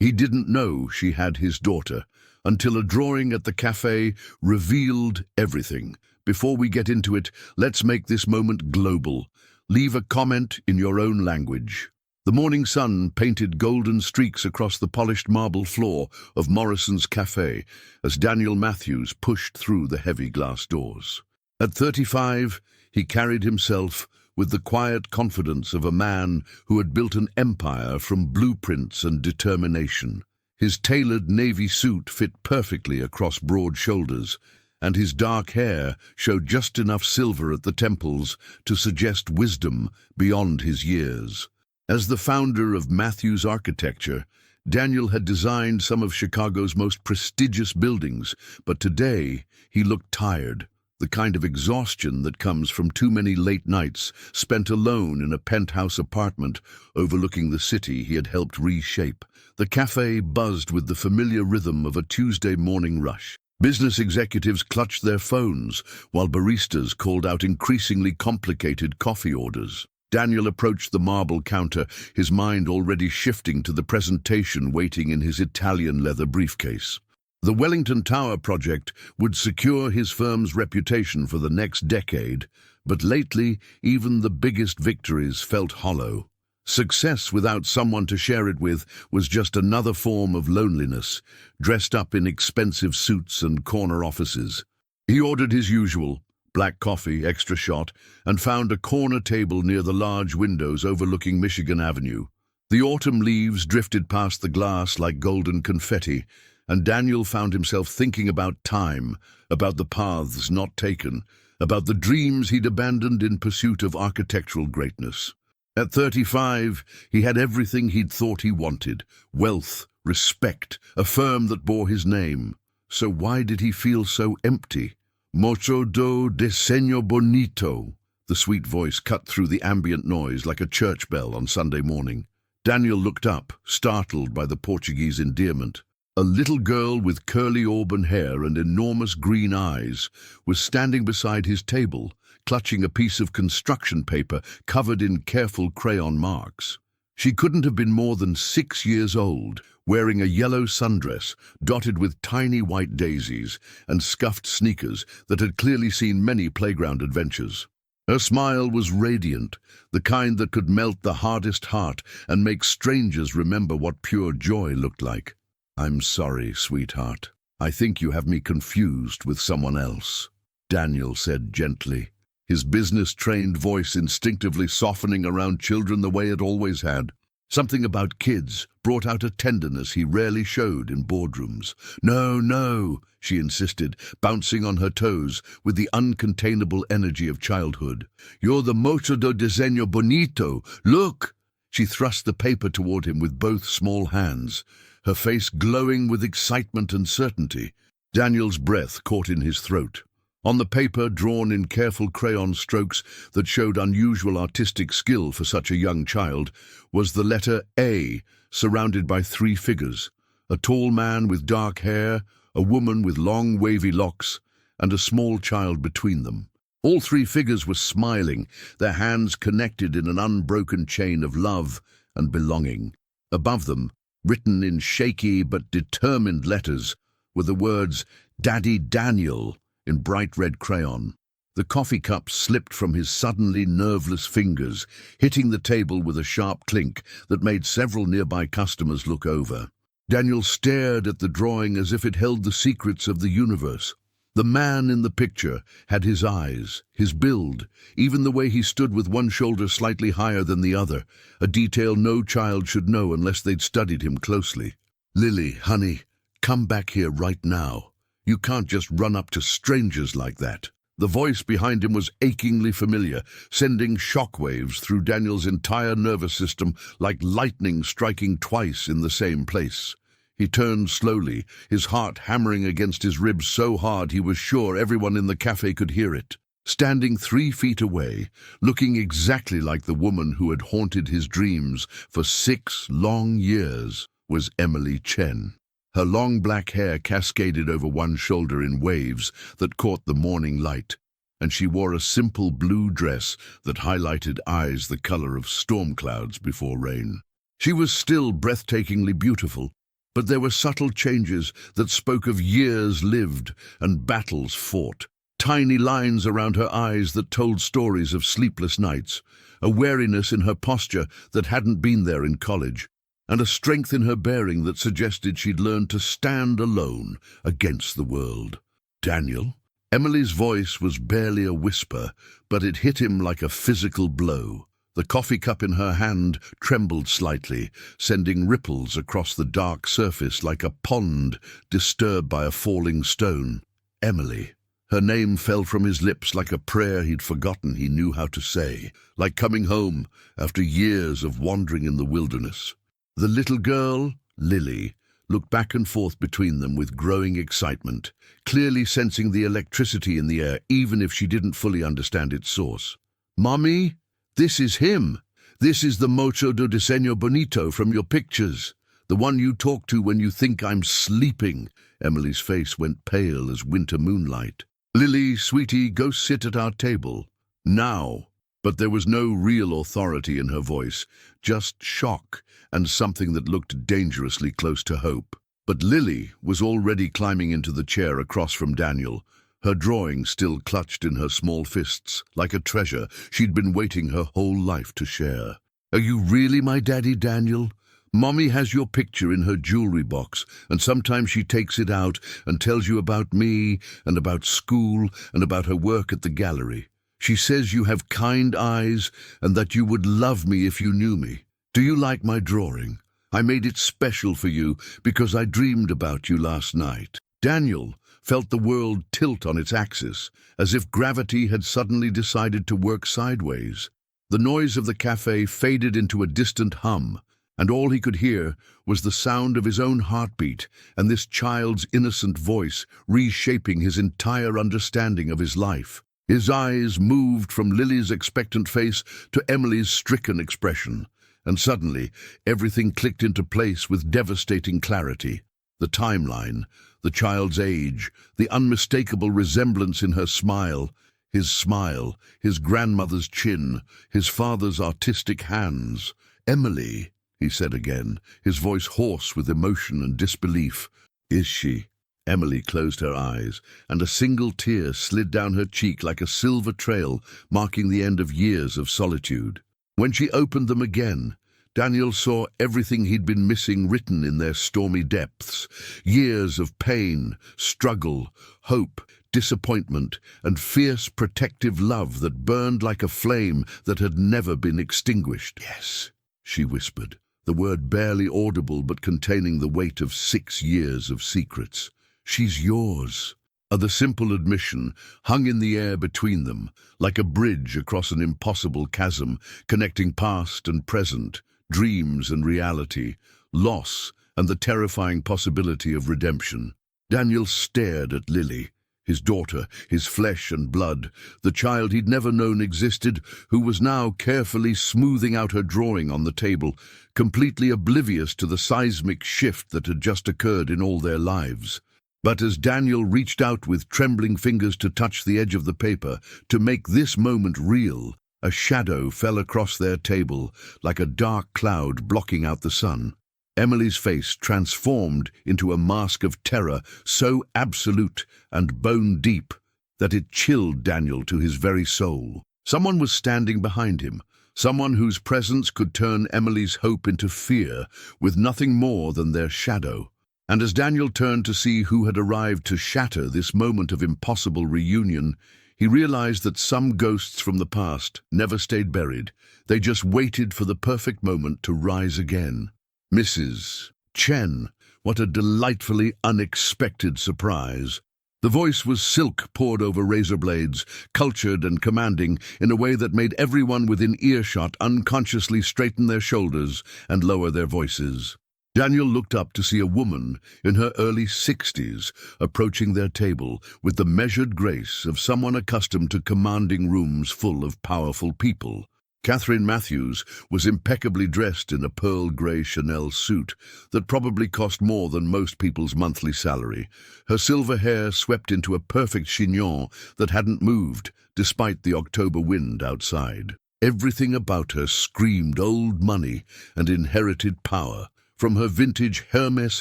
He didn't know she had his daughter until a drawing at the cafe revealed everything. Before we get into it, let's make this moment global. Leave a comment in your own language. The morning sun painted golden streaks across the polished marble floor of Morrison's Café as Daniel Matthews pushed through the heavy glass doors. At 35, he carried himself with the quiet confidence of a man who had built an empire from blueprints and determination. His tailored navy suit fit perfectly across broad shoulders, and his dark hair showed just enough silver at the temples to suggest wisdom beyond his years. As the founder of Matthews Architecture, Daniel had designed some of Chicago's most prestigious buildings, but today he looked tired, the kind of exhaustion that comes from too many late nights spent alone in a penthouse apartment overlooking the city he had helped reshape. The cafe buzzed with the familiar rhythm of a Tuesday morning rush. Business executives clutched their phones while baristas called out increasingly complicated coffee orders. Daniel approached the marble counter, his mind already shifting to the presentation waiting in his Italian leather briefcase. The Wellington Tower project would secure his firm's reputation for the next decade, but lately even the biggest victories felt hollow. Success without someone to share it with was just another form of loneliness, dressed up in expensive suits and corner offices. He ordered his usual, black coffee, extra shot, and found a corner table near the large windows overlooking Michigan Avenue. The autumn leaves drifted past the glass like golden confetti, and Daniel found himself thinking about time, about the paths not taken, about the dreams he'd abandoned in pursuit of architectural greatness. At 35, he had everything he'd thought he wanted: wealth, respect, a firm that bore his name. So why did he feel so empty? Mucho do diseño bonito. The sweet voice cut through the ambient noise like a church bell on Sunday morning. Daniel looked up, startled by the Portuguese endearment. A little girl with curly auburn hair and enormous green eyes was standing beside his table, clutching a piece of construction paper covered in careful crayon marks. She couldn't have been more than 6 years old, wearing a yellow sundress dotted with tiny white daisies and scuffed sneakers that had clearly seen many playground adventures. Her smile was radiant, the kind that could melt the hardest heart and make strangers remember what pure joy looked like. "I'm sorry, sweetheart. I think you have me confused with someone else," Daniel said gently, his business-trained voice instinctively softening around children the way it always had. Something about kids brought out a tenderness he rarely showed in boardrooms. "No, no," she insisted, bouncing on her toes with the uncontainable energy of childhood. "You're the mucho do diseño bonito. Look!" She thrust the paper toward him with both small hands, her face glowing with excitement and certainty. Daniel's breath caught in his throat. On the paper, drawn in careful crayon strokes that showed unusual artistic skill for such a young child, was the letter A, surrounded by 3 figures: a tall man with dark hair, a woman with long wavy locks, and a small child between them. All 3 figures were smiling, their hands connected in an unbroken chain of love and belonging. Above them, written in shaky but determined letters, were the words "Daddy Daniel" in bright red crayon. The coffee cup slipped from his suddenly nerveless fingers, hitting the table with a sharp clink that made several nearby customers look over. Daniel stared at the drawing as if it held the secrets of the universe. The man in the picture had his eyes, his build, even the way he stood with one shoulder slightly higher than the other, a detail no child should know unless they'd studied him closely. "Lily, honey, come back here right now. You can't just run up to strangers like that." The voice behind him was achingly familiar, sending shockwaves through Daniel's entire nervous system like lightning striking twice in the same place. He turned slowly, his heart hammering against his ribs so hard he was sure everyone in the cafe could hear it. Standing 3 feet away, looking exactly like the woman who had haunted his dreams for 6 long years, was Emily Chen. Her long black hair cascaded over one shoulder in waves that caught the morning light, and she wore a simple blue dress that highlighted eyes the color of storm clouds before rain. She was still breathtakingly beautiful, But there were subtle changes that spoke of years lived and battles fought. Tiny lines around her eyes that told stories of sleepless nights, a wariness in her posture that hadn't been there in college, and a strength in her bearing that suggested she'd learned to stand alone against the world. "Daniel?" Emily's voice was barely a whisper, but it hit him like a physical blow. The coffee cup in her hand trembled slightly, sending ripples across the dark surface like a pond disturbed by a falling stone. Emily. Her name fell from his lips like a prayer he'd forgotten he knew how to say, like coming home after years of wandering in the wilderness. The little girl, Lily, looked back and forth between them with growing excitement, clearly sensing the electricity in the air even if she didn't fully understand its source. "Mommy, this is him. This is the Mocho de Diseño Bonito from your pictures. The one you talk to when you think I'm sleeping." Emily's face went pale as winter moonlight. "Lily, sweetie, go sit at our table. Now." But there was no real authority in her voice, just shock and something that looked dangerously close to hope. But Lily was already climbing into the chair across from Daniel, her drawing still clutched in her small fists, like a treasure she'd been waiting her whole life to share. "Are you really my daddy, Daniel? Mommy has your picture in her jewelry box, and sometimes she takes it out and tells you about me and about school and about her work at the gallery. She says you have kind eyes and that you would love me if you knew me. Do you like my drawing? I made it special for you because I dreamed about you last night." Daniel felt the world tilt on its axis, as if gravity had suddenly decided to work sideways. The noise of the cafe faded into a distant hum, and all he could hear was the sound of his own heartbeat and this child's innocent voice reshaping his entire understanding of his life. His eyes moved from Lily's expectant face to Emily's stricken expression, and suddenly everything clicked into place with devastating clarity. The timeline, the child's age, the unmistakable resemblance in her smile, his grandmother's chin, his father's artistic hands. "Emily," he said again, his voice hoarse with emotion and disbelief. "Is she?" Emily closed her eyes, and a single tear slid down her cheek like a silver trail marking the end of years of solitude. When she opened them again, Daniel saw everything he'd been missing written in their stormy depths. Years of pain, struggle, hope, disappointment, and fierce protective love that burned like a flame that had never been extinguished. "Yes," she whispered, the word barely audible but containing the weight of 6 years of secrets. "She's yours." The simple admission hung in the air between them, like a bridge across an impossible chasm, connecting past and present, dreams and reality, loss and the terrifying possibility of redemption. Daniel stared at Lily, his daughter, his flesh and blood, the child he'd never known existed, who was now carefully smoothing out her drawing on the table, completely oblivious to the seismic shift that had just occurred in all their lives. But as Daniel reached out with trembling fingers to touch the edge of the paper, to make this moment real, a shadow fell across their table like a dark cloud blocking out the sun. Emily's face transformed into a mask of terror so absolute and bone-deep that it chilled Daniel to his very soul. Someone was standing behind him, someone whose presence could turn Emily's hope into fear with nothing more than their shadow. And as Daniel turned to see who had arrived to shatter this moment of impossible reunion, he realized that some ghosts from the past never stayed buried. They just waited for the perfect moment to rise again. "Mrs. Chen, what a delightfully unexpected surprise." The voice was silk poured over razor blades, cultured and commanding in a way that made everyone within earshot unconsciously straighten their shoulders and lower their voices. Daniel looked up to see a woman in her early 60s approaching their table with the measured grace of someone accustomed to commanding rooms full of powerful people. Catherine Matthews was impeccably dressed in a pearl grey Chanel suit that probably cost more than most people's monthly salary. Her silver hair swept into a perfect chignon that hadn't moved, despite the October wind outside. Everything about her screamed old money and inherited power, From her vintage Hermes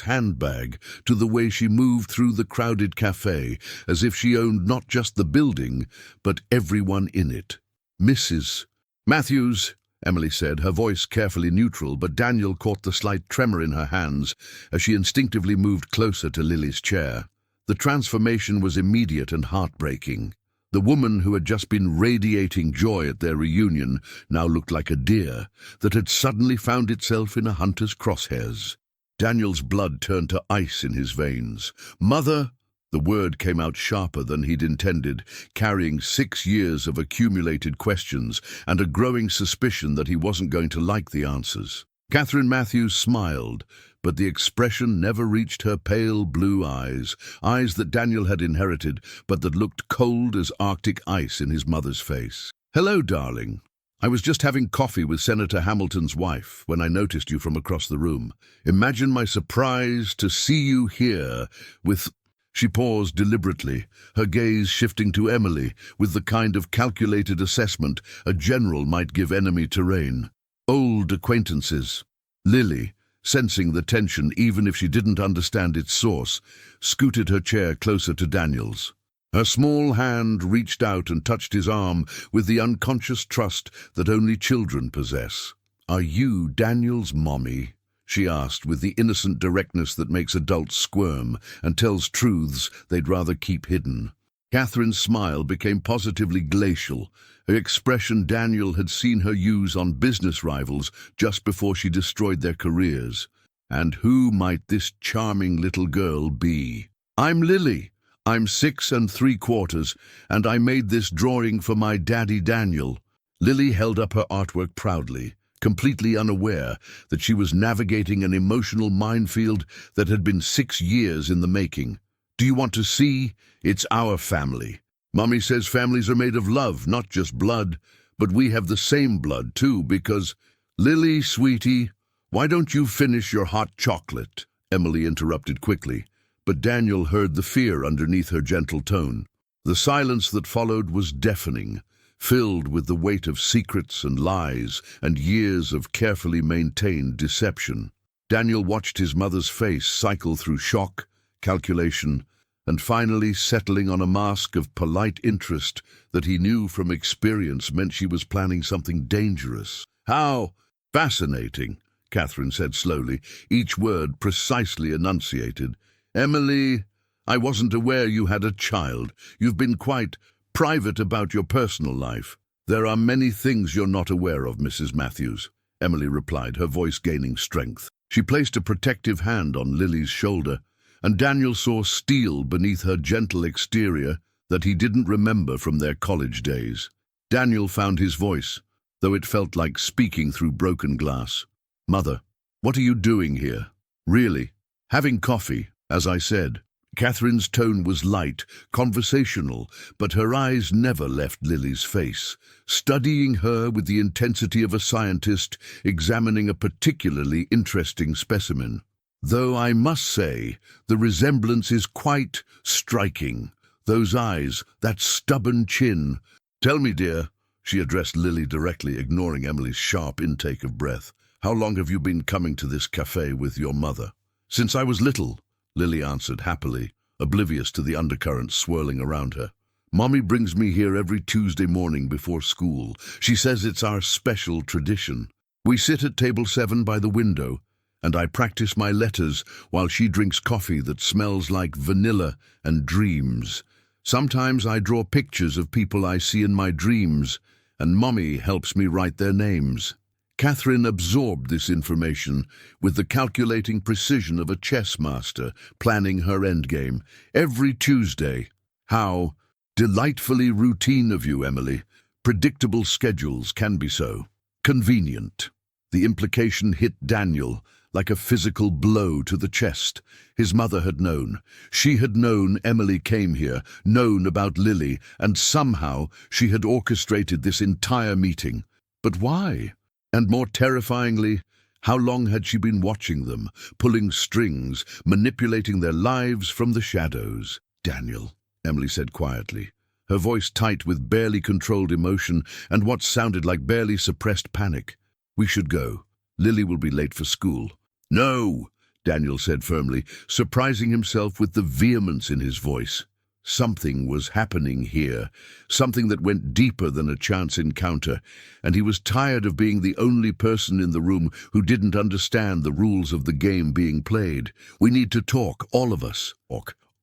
handbag to the way she moved through the crowded cafe, as if she owned not just the building, but everyone in it. "Mrs. Matthews," Emily said, her voice carefully neutral, but Daniel caught the slight tremor in her hands as she instinctively moved closer to Lily's chair. The transformation was immediate and heartbreaking. The woman who had just been radiating joy at their reunion now looked like a deer that had suddenly found itself in a hunter's crosshairs. Daniel's blood turned to ice in his veins. "Mother!" The word came out sharper than he'd intended, carrying 6 years of accumulated questions and a growing suspicion that he wasn't going to like the answers. Catherine Matthews smiled, but the expression never reached her pale blue eyes, eyes that Daniel had inherited, but that looked cold as Arctic ice in his mother's face. "Hello, darling. I was just having coffee with Senator Hamilton's wife when I noticed you from across the room. Imagine my surprise to see you here with—" She paused deliberately, her gaze shifting to Emily with the kind of calculated assessment a general might give enemy terrain. "Old acquaintances." Lily, sensing the tension even if she didn't understand its source, scooted her chair closer to Daniel's. Her small hand reached out and touched his arm with the unconscious trust that only children possess. "Are you Daniel's mommy?" she asked with the innocent directness that makes adults squirm and tells truths they'd rather keep hidden. Catherine's smile became positively glacial, her expression Daniel had seen her use on business rivals just before she destroyed their careers. And who might this charming little girl be? "I'm Lily. I'm 6 3/4, and I made this drawing for my daddy Daniel." Lily held up her artwork proudly, completely unaware that she was navigating an emotional minefield that had been 6 years in the making. "Do you want to see? It's our family. Mommy says families are made of love, not just blood, but we have the same blood too because—" "Lily, sweetie, why don't you finish your hot chocolate?" Emily interrupted quickly, but Daniel heard the fear underneath her gentle tone. The silence that followed was deafening, filled with the weight of secrets and lies and years of carefully maintained deception. Daniel watched his mother's face cycle through shock, calculation, and finally settling on a mask of polite interest that he knew from experience meant she was planning something dangerous. "How fascinating," Catherine said slowly, each word precisely enunciated. "Emily, I wasn't aware you had a child. You've been quite private about your personal life." "There are many things you're not aware of, Mrs. Matthews," Emily replied, her voice gaining strength. She placed a protective hand on Lily's shoulder, and Daniel saw steel beneath her gentle exterior that he didn't remember from their college days. Daniel found his voice, though it felt like speaking through broken glass. "Mother, what are you doing here?" "Really? Having coffee, as I said." Catherine's tone was light, conversational, but her eyes never left Lily's face, studying her with the intensity of a scientist examining a particularly interesting specimen. "Though I must say, the resemblance is quite striking. Those eyes, that stubborn chin." "Tell me, dear," she addressed Lily directly, ignoring Emily's sharp intake of breath. "How long have you been coming to this cafe with your mother?" "Since I was little," Lily answered happily, oblivious to the undercurrents swirling around her. "Mommy brings me here every Tuesday morning before school. She says it's our special tradition. We sit at table 7 by the window, and I practice my letters while she drinks coffee that smells like vanilla and dreams. Sometimes I draw pictures of people I see in my dreams, and Mommy helps me write their names." Catherine absorbed this information with the calculating precision of a chess master planning her endgame. "Every Tuesday. How delightfully routine of you, Emily. Predictable schedules can be so convenient." The implication hit Daniel like a physical blow to the chest. His mother had known. She had known Emily came here, known about Lily, and somehow she had orchestrated this entire meeting. But why? And more terrifyingly, how long had she been watching them, pulling strings, manipulating their lives from the shadows? "Daniel," Emily said quietly, her voice tight with barely controlled emotion and what sounded like barely suppressed panic. "We should go. Lily will be late for school." No, Daniel said firmly, surprising himself with the vehemence in his voice. Something was happening here, something that went deeper than a chance encounter, and he was tired of being the only person in the room who didn't understand the rules of the game being played. We need to talk, all of us.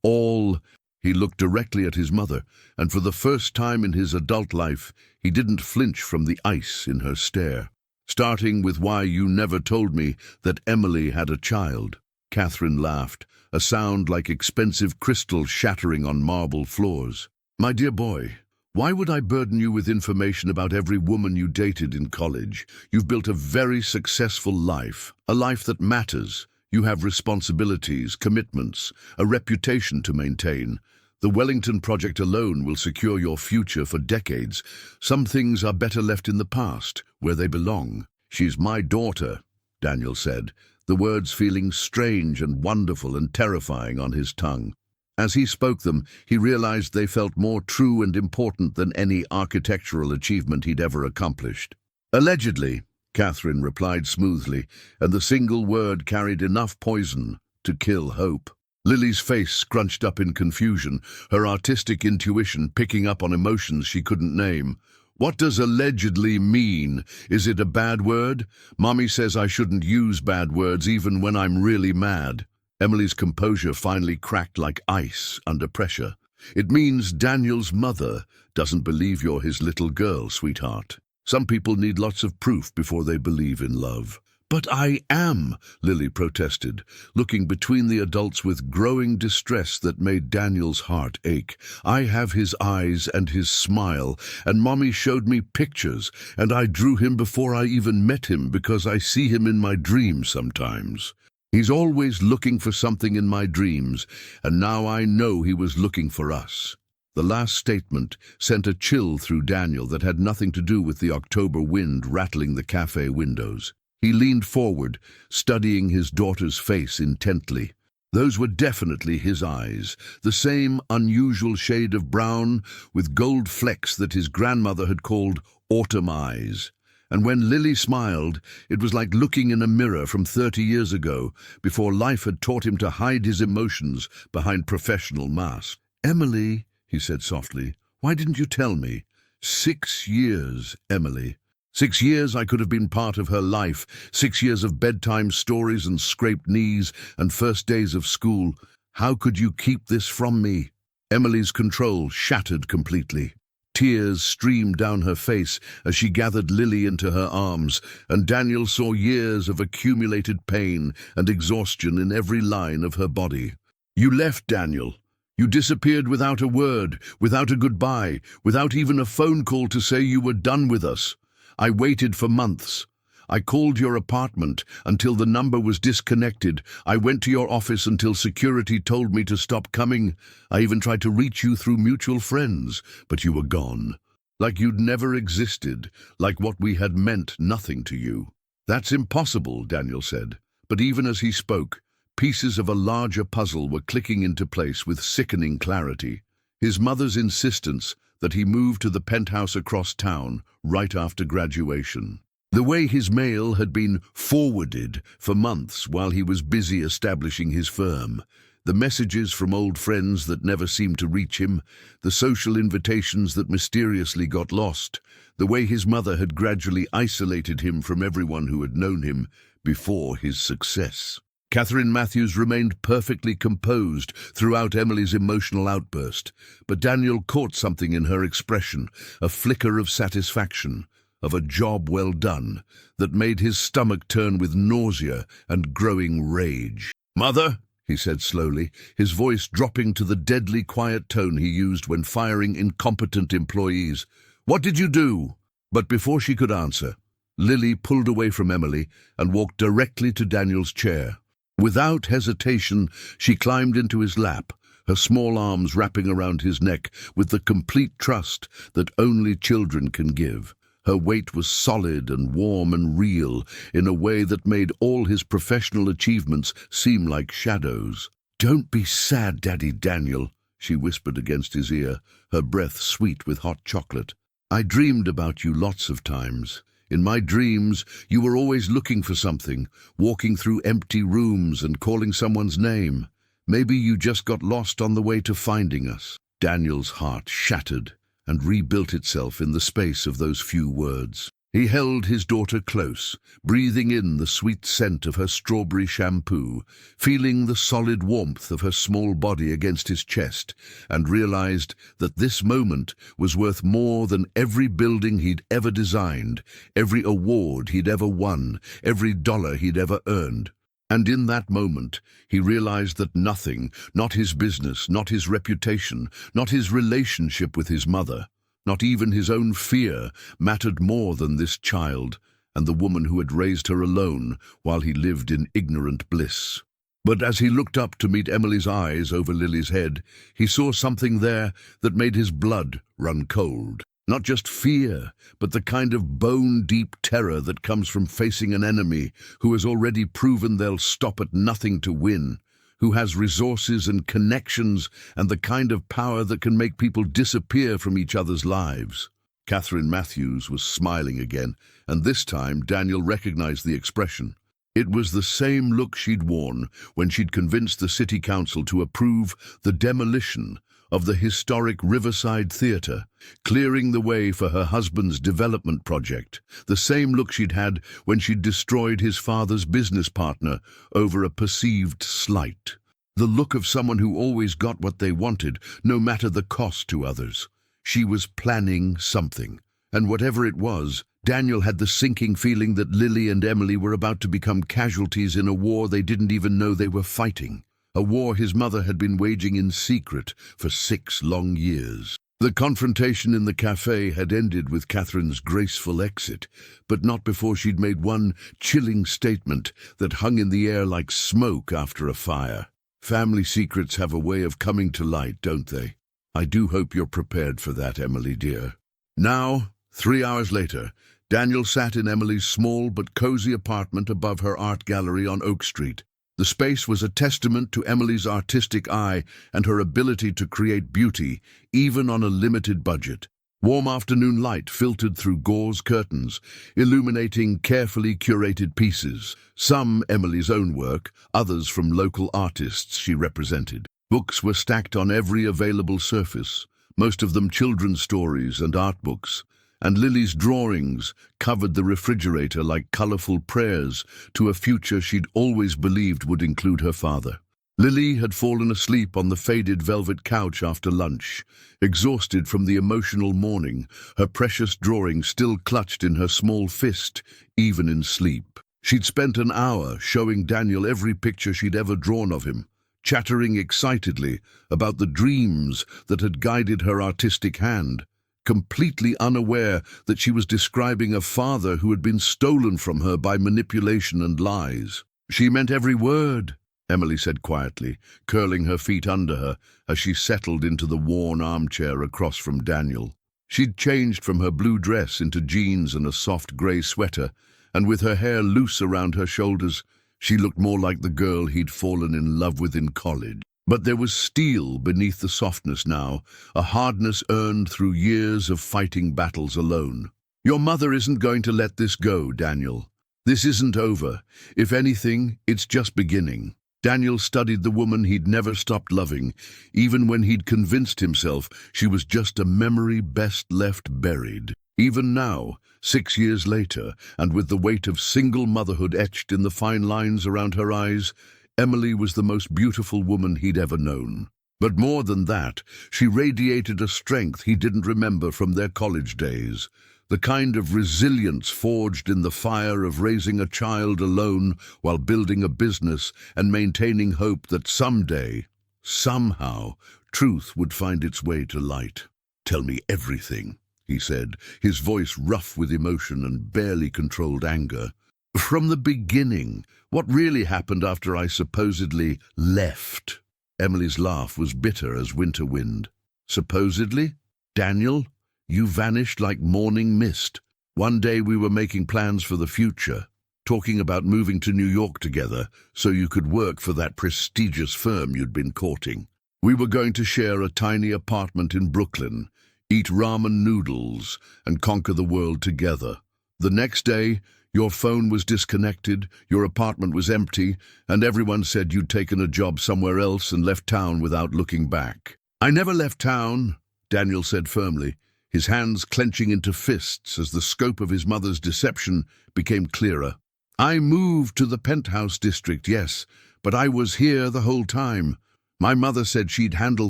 All. He looked directly at his mother, and for the first time in his adult life, he didn't flinch from the ice in her stare. Starting with why you never told me that Emily had a child. Catherine laughed, a sound like expensive crystal shattering on marble floors. My dear boy, why would I burden you with information about every woman you dated in college? You've built a very successful life, a life that matters. You have responsibilities, commitments, a reputation to maintain. The Wellington Project alone will secure your future for decades. Some things are better left in the past, where they belong. She's my daughter, Daniel said, the words feeling strange and wonderful and terrifying on his tongue. As he spoke them, he realized they felt more true and important than any architectural achievement he'd ever accomplished. Allegedly, Catherine replied smoothly, and the single word carried enough poison to kill hope. Lily's face scrunched up in confusion, her artistic intuition picking up on emotions she couldn't name. What does allegedly mean? Is it a bad word? Mommy says I shouldn't use bad words even when I'm really mad. Emily's composure finally cracked like ice under pressure. It means Daniel's mother doesn't believe you're his little girl, sweetheart. Some people need lots of proof before they believe in love. But I am, Lily protested, looking between the adults with growing distress that made Daniel's heart ache. I have his eyes and his smile, and Mommy showed me pictures, and I drew him before I even met him because I see him in my dreams sometimes. He's always looking for something in my dreams, and now I know he was looking for us. The last statement sent a chill through Daniel that had nothing to do with the October wind rattling the cafe windows. He leaned forward, studying his daughter's face intently. Those were definitely his eyes, the same unusual shade of brown with gold flecks that his grandmother had called autumn eyes. And when Lily smiled, it was like looking in a mirror from 30 years ago, before life had taught him to hide his emotions behind professional masks. Emily, he said softly, why didn't you tell me? 6 years, Emily. 6 years I could have been part of her life, 6 years of bedtime stories and scraped knees and first days of school. How could you keep this from me? Emily's control shattered completely. Tears streamed down her face as she gathered Lily into her arms, and Daniel saw years of accumulated pain and exhaustion in every line of her body. You left, Daniel. You disappeared without a word, without a goodbye, without even a phone call to say you were done with us. I waited for months. I called your apartment until the number was disconnected. I went to your office until security told me to stop coming. I even tried to reach you through mutual friends, but you were gone. Like you'd never existed, like what we had meant nothing to you. That's impossible, Daniel said. But even as he spoke, pieces of a larger puzzle were clicking into place with sickening clarity. His mother's insistence that he moved to the penthouse across town right after graduation. The way his mail had been forwarded for months while he was busy establishing his firm. The messages from old friends that never seemed to reach him. The social invitations that mysteriously got lost. The way his mother had gradually isolated him from everyone who had known him before his success. Catherine Matthews remained perfectly composed throughout Emily's emotional outburst, but Daniel caught something in her expression, a flicker of satisfaction, of a job well done, that made his stomach turn with nausea and growing rage. "Mother," he said slowly, his voice dropping to the deadly quiet tone he used when firing incompetent employees, "what did you do?" But before she could answer, Lily pulled away from Emily and walked directly to Daniel's chair. Without hesitation, she climbed into his lap, her small arms wrapping around his neck with the complete trust that only children can give. Her weight was solid and warm and real in a way that made all his professional achievements seem like shadows. "Don't be sad, Daddy Daniel," she whispered against his ear, her breath sweet with hot chocolate. "I dreamed about you lots of times. In my dreams, you were always looking for something, walking through empty rooms and calling someone's name. Maybe you just got lost on the way to finding us." Daniel's heart shattered and rebuilt itself in the space of those few words. He held his daughter close, breathing in the sweet scent of her strawberry shampoo, feeling the solid warmth of her small body against his chest, and realized that this moment was worth more than every building he'd ever designed, every award he'd ever won, every dollar he'd ever earned. And in that moment, he realized that nothing, not his business, not his reputation, not his relationship with his mother, not even his own fear, mattered more than this child and the woman who had raised her alone while he lived in ignorant bliss. But as he looked up to meet Emily's eyes over Lily's head, he saw something there that made his blood run cold. Not just fear, but the kind of bone-deep terror that comes from facing an enemy who has already proven they'll stop at nothing to win, who has resources and connections and the kind of power that can make people disappear from each other's lives. Catherine Matthews was smiling again, and this time Daniel recognized the expression. It was the same look she'd worn when she'd convinced the city council to approve the demolition of the historic Riverside Theatre, clearing the way for her husband's development project, the same look she'd had when she'd destroyed his father's business partner over a perceived slight, the look of someone who always got what they wanted, no matter the cost to others. She was planning something, and whatever it was, Daniel had the sinking feeling that Lily and Emily were about to become casualties in a war they didn't even know they were fighting. A war his mother had been waging in secret for 6 long years. The confrontation in the cafe had ended with Catherine's graceful exit, but not before she'd made one chilling statement that hung in the air like smoke after a fire. Family secrets have a way of coming to light, don't they? I do hope you're prepared for that, Emily dear. Now, 3 hours later, Daniel sat in Emily's small but cozy apartment above her art gallery on Oak Street. The space was a testament to Emily's artistic eye and her ability to create beauty, even on a limited budget. Warm afternoon light filtered through gauze curtains, illuminating carefully curated pieces, some Emily's own work, others from local artists she represented. Books were stacked on every available surface, most of them children's stories and art books, and Lily's drawings covered the refrigerator like colorful prayers to a future she'd always believed would include her father. Lily had fallen asleep on the faded velvet couch after lunch, exhausted from the emotional morning, her precious drawing still clutched in her small fist, even in sleep. She'd spent an hour showing Daniel every picture she'd ever drawn of him, chattering excitedly about the dreams that had guided her artistic hand, completely unaware that she was describing a father who had been stolen from her by manipulation and lies. "She meant every word," Emily said quietly, curling her feet under her as she settled into the worn armchair across from Daniel. She'd changed from her blue dress into jeans and a soft grey sweater, and with her hair loose around her shoulders, she looked more like the girl he'd fallen in love with in college. But there was steel beneath the softness now, a hardness earned through years of fighting battles alone. "Your mother isn't going to let this go, Daniel. This isn't over. If anything, it's just beginning." Daniel studied the woman he'd never stopped loving, even when he'd convinced himself she was just a memory best left buried. Even now, 6 years later, and with the weight of single motherhood etched in the fine lines around her eyes, Emily was the most beautiful woman he'd ever known. But more than that, she radiated a strength he didn't remember from their college days, the kind of resilience forged in the fire of raising a child alone while building a business and maintaining hope that someday, somehow, truth would find its way to light. "Tell me everything," he said, his voice rough with emotion and barely controlled anger. "From the beginning, what really happened after I supposedly left?" Emily's laugh was bitter as winter wind. "Supposedly? Daniel, you vanished like morning mist. One day we were making plans for the future, talking about moving to New York together so you could work for that prestigious firm you'd been courting. We were going to share a tiny apartment in Brooklyn, eat ramen noodles, and conquer the world together. The next day, your phone was disconnected, your apartment was empty, and everyone said you'd taken a job somewhere else and left town without looking back. I never left town, Daniel said firmly, his hands clenching into fists as the scope of his mother's deception became clearer. I moved to the penthouse district, yes, but I was here the whole time. My mother said she'd handle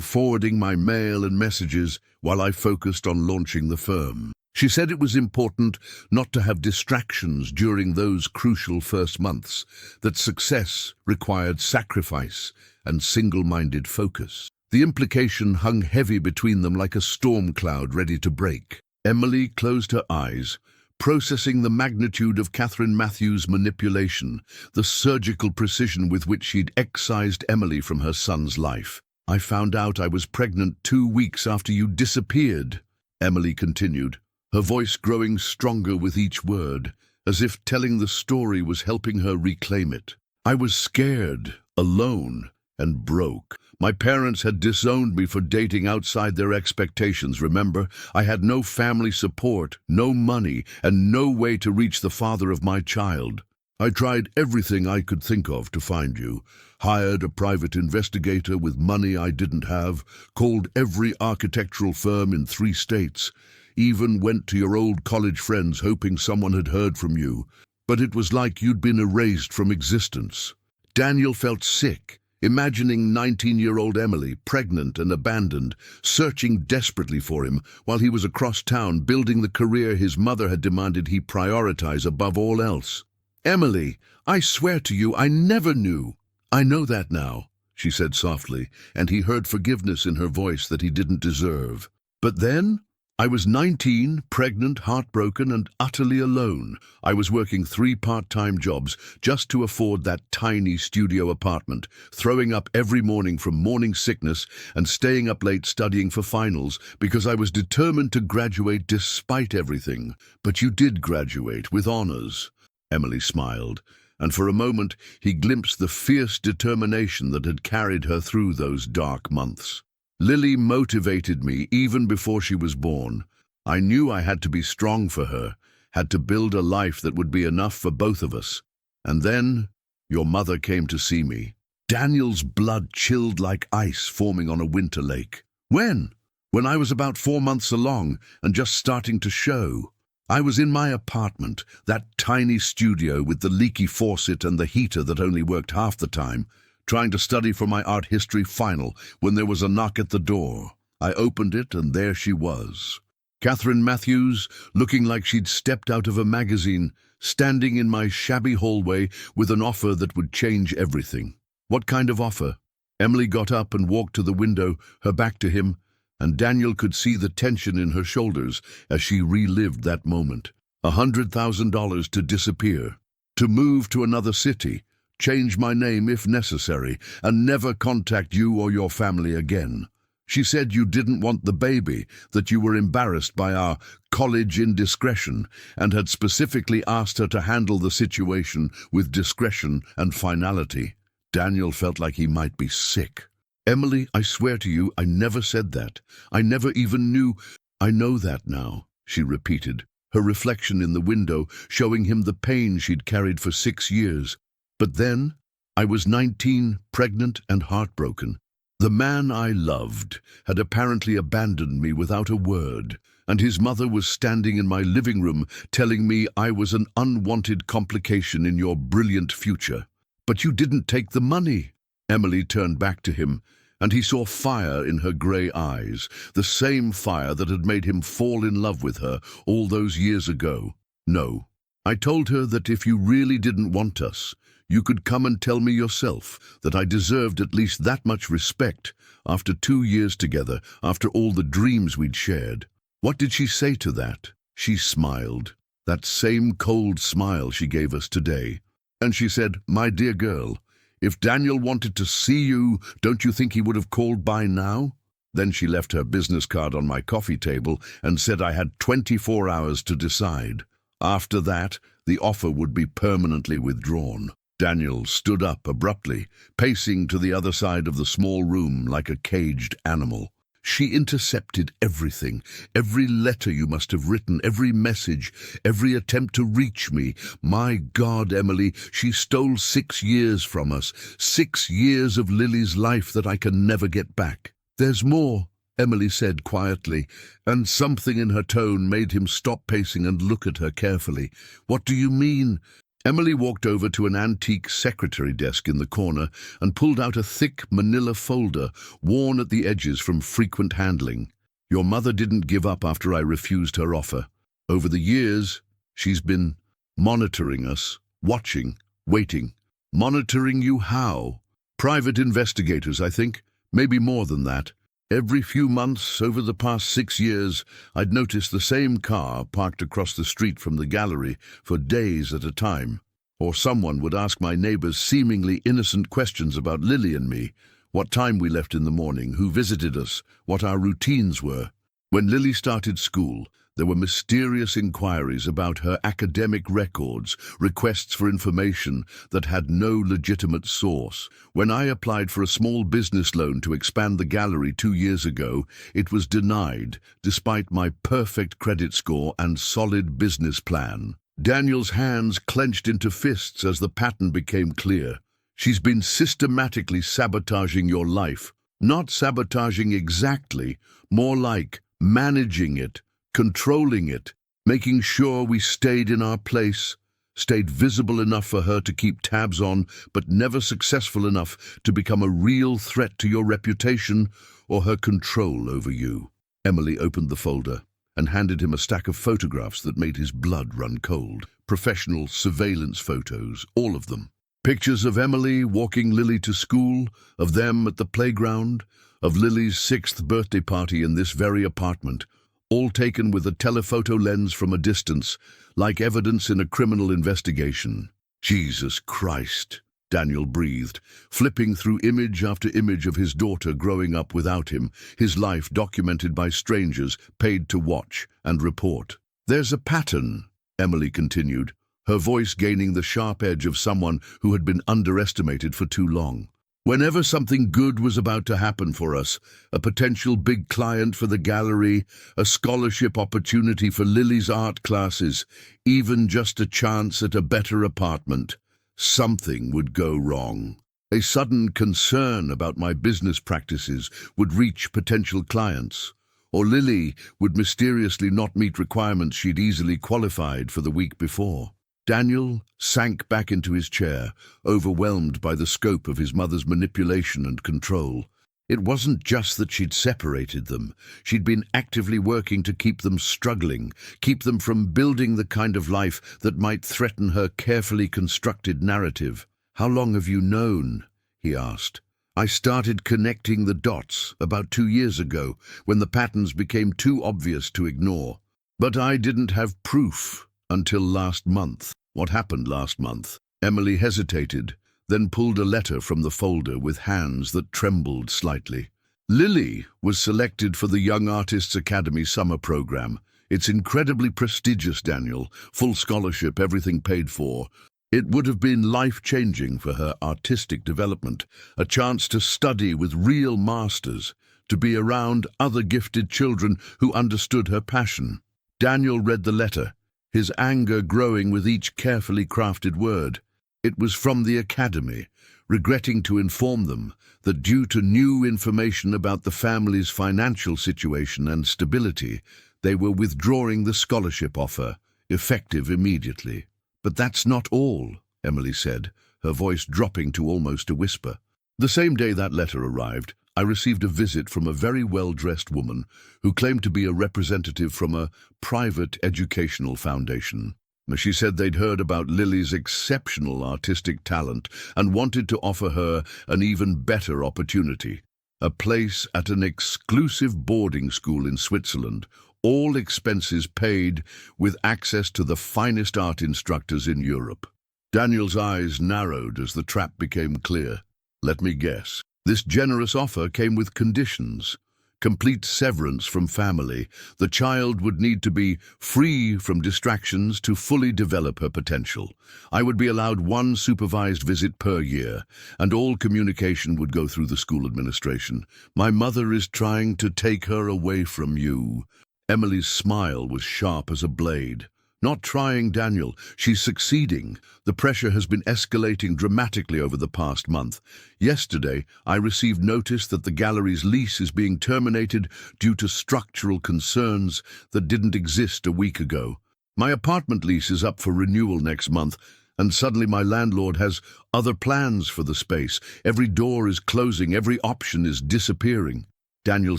forwarding my mail and messages while I focused on launching the firm. She said it was important not to have distractions during those crucial first months, that success required sacrifice and single-minded focus. The implication hung heavy between them like a storm cloud ready to break. Emily closed her eyes, processing the magnitude of Catherine Matthews' manipulation, the surgical precision with which she'd excised Emily from her son's life. I found out I was pregnant 2 weeks after you disappeared, Emily continued, her voice growing stronger with each word, as if telling the story was helping her reclaim it. I was scared, alone, and broke. My parents had disowned me for dating outside their expectations, remember? I had no family support, no money, and no way to reach the father of my child. I tried everything I could think of to find you. Hired a private investigator with money I didn't have, called every architectural firm in 3 states, even went to your old college friends hoping someone had heard from you. But it was like you'd been erased from existence. Daniel felt sick, imagining 19-year-old Emily, pregnant and abandoned, searching desperately for him while he was across town building the career his mother had demanded he prioritize above all else. Emily, I swear to you, I never knew. I know that now, she said softly, and he heard forgiveness in her voice that he didn't deserve. But then, I was 19, pregnant, heartbroken, and utterly alone. I was working 3 part-time jobs just to afford that tiny studio apartment, throwing up every morning from morning sickness and staying up late studying for finals because I was determined to graduate despite everything. But you did graduate with honors. Emily smiled, and for a moment he glimpsed the fierce determination that had carried her through those dark months. Lily motivated me even before she was born. I knew I had to be strong for her, had to build a life that would be enough for both of us. And then, your mother came to see me. Daniel's blood chilled like ice forming on a winter lake. When? When I was about 4 months along and just starting to show. I was in my apartment, that tiny studio with the leaky faucet and the heater that only worked half the time, trying to study for my art history final when there was a knock at the door. I opened it and there she was. Catherine Matthews, looking like she'd stepped out of a magazine, standing in my shabby hallway with an offer that would change everything. What kind of offer? Emily got up and walked to the window, her back to him, and Daniel could see the tension in her shoulders as she relived that moment. $100,000 to disappear, to move to another city, change my name if necessary, and never contact you or your family again. She said you didn't want the baby, that you were embarrassed by our college indiscretion, and had specifically asked her to handle the situation with discretion and finality. Daniel felt like he might be sick. Emily, I swear to you, I never said that. I never even knew. I know that now, she repeated, her reflection in the window showing him the pain she'd carried for 6 years. But then, I was 19, pregnant and heartbroken. The man I loved had apparently abandoned me without a word, and his mother was standing in my living room telling me I was an unwanted complication in your brilliant future. But you didn't take the money. Emily turned back to him, and he saw fire in her grey eyes, the same fire that had made him fall in love with her all those years ago. No, I told her that if you really didn't want us, you could come and tell me yourself that I deserved at least that much respect after 2 years together, after all the dreams we'd shared. What did she say to that? She smiled, that same cold smile she gave us today. And she said, "My dear girl, if Daniel wanted to see you, don't you think he would have called by now?" Then she left her business card on my coffee table and said I had 24 hours to decide. After that, the offer would be permanently withdrawn. Daniel stood up abruptly, pacing to the other side of the small room like a caged animal. She intercepted everything, every letter you must have written, every message, every attempt to reach me. My God, Emily, she stole 6 years from us, 6 years of Lily's life that I can never get back. There's more, Emily said quietly, and something in her tone made him stop pacing and look at her carefully. What do you mean? Emily walked over to an antique secretary desk in the corner and pulled out a thick manila folder, worn at the edges from frequent handling. Your mother didn't give up after I refused her offer. Over the years, she's been monitoring us, watching, waiting. Monitoring you how? Private investigators, I think. Maybe more than that. Every few months over the past 6 years, I'd noticed the same car parked across the street from the gallery for days at a time. Or someone would ask my neighbors seemingly innocent questions about Lily and me, what time we left in the morning, who visited us, what our routines were. When Lily started school, there were mysterious inquiries about her academic records, requests for information that had no legitimate source. When I applied for a small business loan to expand the gallery 2 years ago, it was denied, despite my perfect credit score and solid business plan. Daniel's hands clenched into fists as the pattern became clear. She's been systematically sabotaging your life. Not sabotaging exactly, more like managing it, controlling it, making sure we stayed in our place, stayed visible enough for her to keep tabs on, but never successful enough to become a real threat to your reputation or her control over you. Emily opened the folder and handed him a stack of photographs that made his blood run cold. Professional surveillance photos, all of them. Pictures of Emily walking Lily to school, of them at the playground, of Lily's 6th birthday party in this very apartment, all taken with a telephoto lens from a distance, like evidence in a criminal investigation. Jesus Christ, Daniel breathed, flipping through image after image of his daughter growing up without him, his life documented by strangers paid to watch and report. There's a pattern, Emily continued, her voice gaining the sharp edge of someone who had been underestimated for too long. Whenever something good was about to happen for us, a potential big client for the gallery, a scholarship opportunity for Lily's art classes, even just a chance at a better apartment, something would go wrong. A sudden concern about my business practices would reach potential clients, or Lily would mysteriously not meet requirements she'd easily qualified for the week before. Daniel sank back into his chair, overwhelmed by the scope of his mother's manipulation and control. It wasn't just that she'd separated them. She'd been actively working to keep them struggling, keep them from building the kind of life that might threaten her carefully constructed narrative. "How long have you known?" he asked. "I started connecting the dots about 2 years ago, when the patterns became too obvious to ignore. But I didn't have proof until last month." "What happened last month?" Emily hesitated, then pulled a letter from the folder with hands that trembled slightly. "Lily was selected for the Young Artists Academy summer program. It's incredibly prestigious, Daniel, full scholarship, everything paid for. It would have been life-changing for her artistic development, a chance to study with real masters, to be around other gifted children who understood her passion." Daniel read the letter, his anger growing with each carefully crafted word. It was from the academy, regretting to inform them that due to new information about the family's financial situation and stability, they were withdrawing the scholarship offer, effective immediately. "But that's not all," Emily said, her voice dropping to almost a whisper. "The same day that letter arrived, I received a visit from a very well-dressed woman who claimed to be a representative from a private educational foundation. She said they'd heard about Lily's exceptional artistic talent and wanted to offer her an even better opportunity, a place at an exclusive boarding school in Switzerland, all expenses paid, with access to the finest art instructors in Europe." Daniel's eyes narrowed as the trap became clear. "Let me guess. This generous offer came with conditions. complete severance from family. The child would need to be free from distractions to fully develop her potential. I would be allowed one supervised visit per year, and all communication would go through the school administration. My mother is trying to take her away from you. Emily's smile was sharp as a blade. Not trying, Daniel. She's succeeding. The pressure has been escalating dramatically over the past month. Yesterday, I received notice that the gallery's lease is being terminated due to structural concerns that didn't exist a week ago. My apartment lease is up for renewal next month, and suddenly my landlord has other plans for the space. Every door is closing, every option is disappearing. Daniel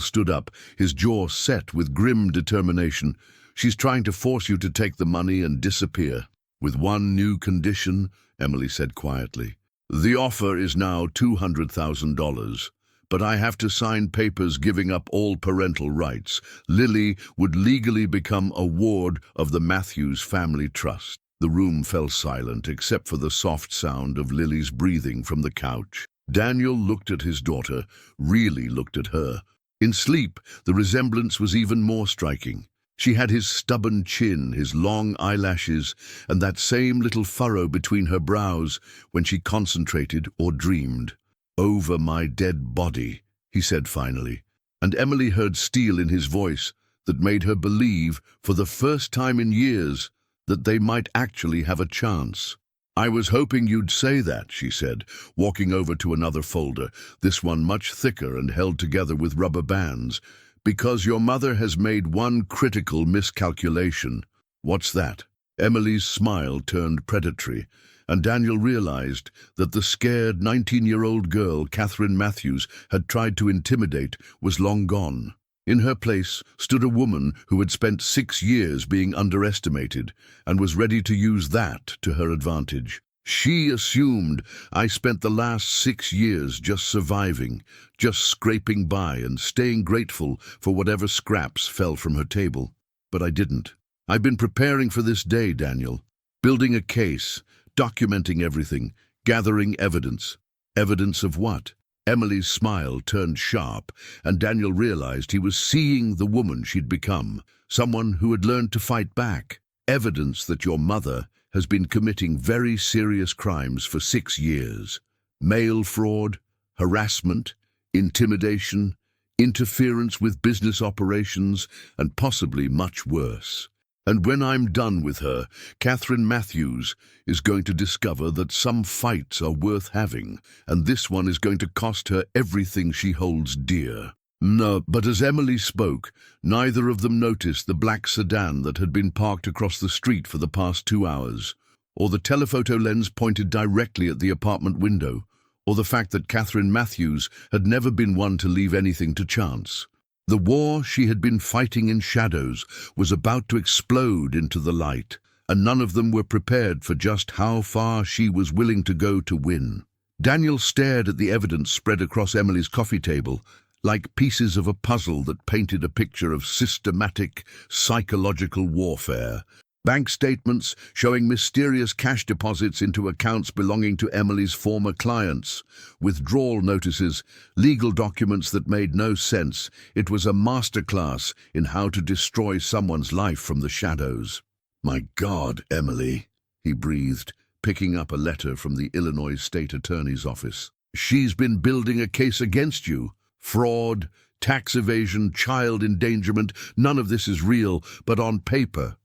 stood up, his jaw set with grim determination. She's trying to force you to take the money and disappear. With one new condition, Emily said quietly. The offer is now $200,000, but I have to sign papers giving up all parental rights. Lily would legally become a ward of the Matthews family trust. The room fell silent except for the soft sound of Lily's breathing from the couch. Daniel looked at his daughter, really looked at her. In sleep, the resemblance was even more striking. She had his stubborn chin, his long eyelashes, and that same little furrow between her brows when she concentrated or dreamed. "Over my dead body," he said finally, and Emily heard steel in his voice that made her believe, for the first time in years, that they might actually have a chance. "I was hoping you'd say that," she said, walking over to another folder, this one much thicker and held together with rubber bands. "Because your mother has made one critical miscalculation." "What's that?" Emily's smile turned predatory, and Daniel realized that the scared 19-year-old girl Catherine Matthews had tried to intimidate was long gone. In her place stood a woman who had spent 6 years being underestimated and was ready to use that to her advantage. She assumed I spent the last 6 years just surviving, just scraping by and staying grateful for whatever scraps fell from her table. But I didn't. I've been preparing for this day, Daniel. Building a case, documenting everything, gathering evidence. Evidence of what? Emily's smile turned sharp, and Daniel realized he was seeing the woman she'd become, someone who had learned to fight back. Evidence that your mother has been committing very serious crimes for 6 years. Mail fraud, harassment, intimidation, interference with business operations, and possibly much worse. And when I'm done with her, Catherine Matthews is going to discover that some fights are worth having, and this one is going to cost her everything she holds dear. No, but as Emily spoke, neither of them noticed the black sedan that had been parked across the street for the past 2 hours, or the telephoto lens pointed directly at the apartment window, or the fact that Catherine Matthews had never been one to leave anything to chance. The war she had been fighting in shadows was about to explode into the light, and none of them were prepared for just how far she was willing to go to win. Daniel stared at the evidence spread across Emily's coffee table, like pieces of a puzzle that painted a picture of systematic psychological warfare. Bank statements showing mysterious cash deposits into accounts belonging to Emily's former clients, withdrawal notices, legal documents that made no sense. It was a masterclass in how to destroy someone's life from the shadows. "My God, Emily," he breathed, picking up a letter from the Illinois State Attorney's office. "She's been building a case against you. Fraud, tax evasion, child endangerment, none of this is real, but on paper,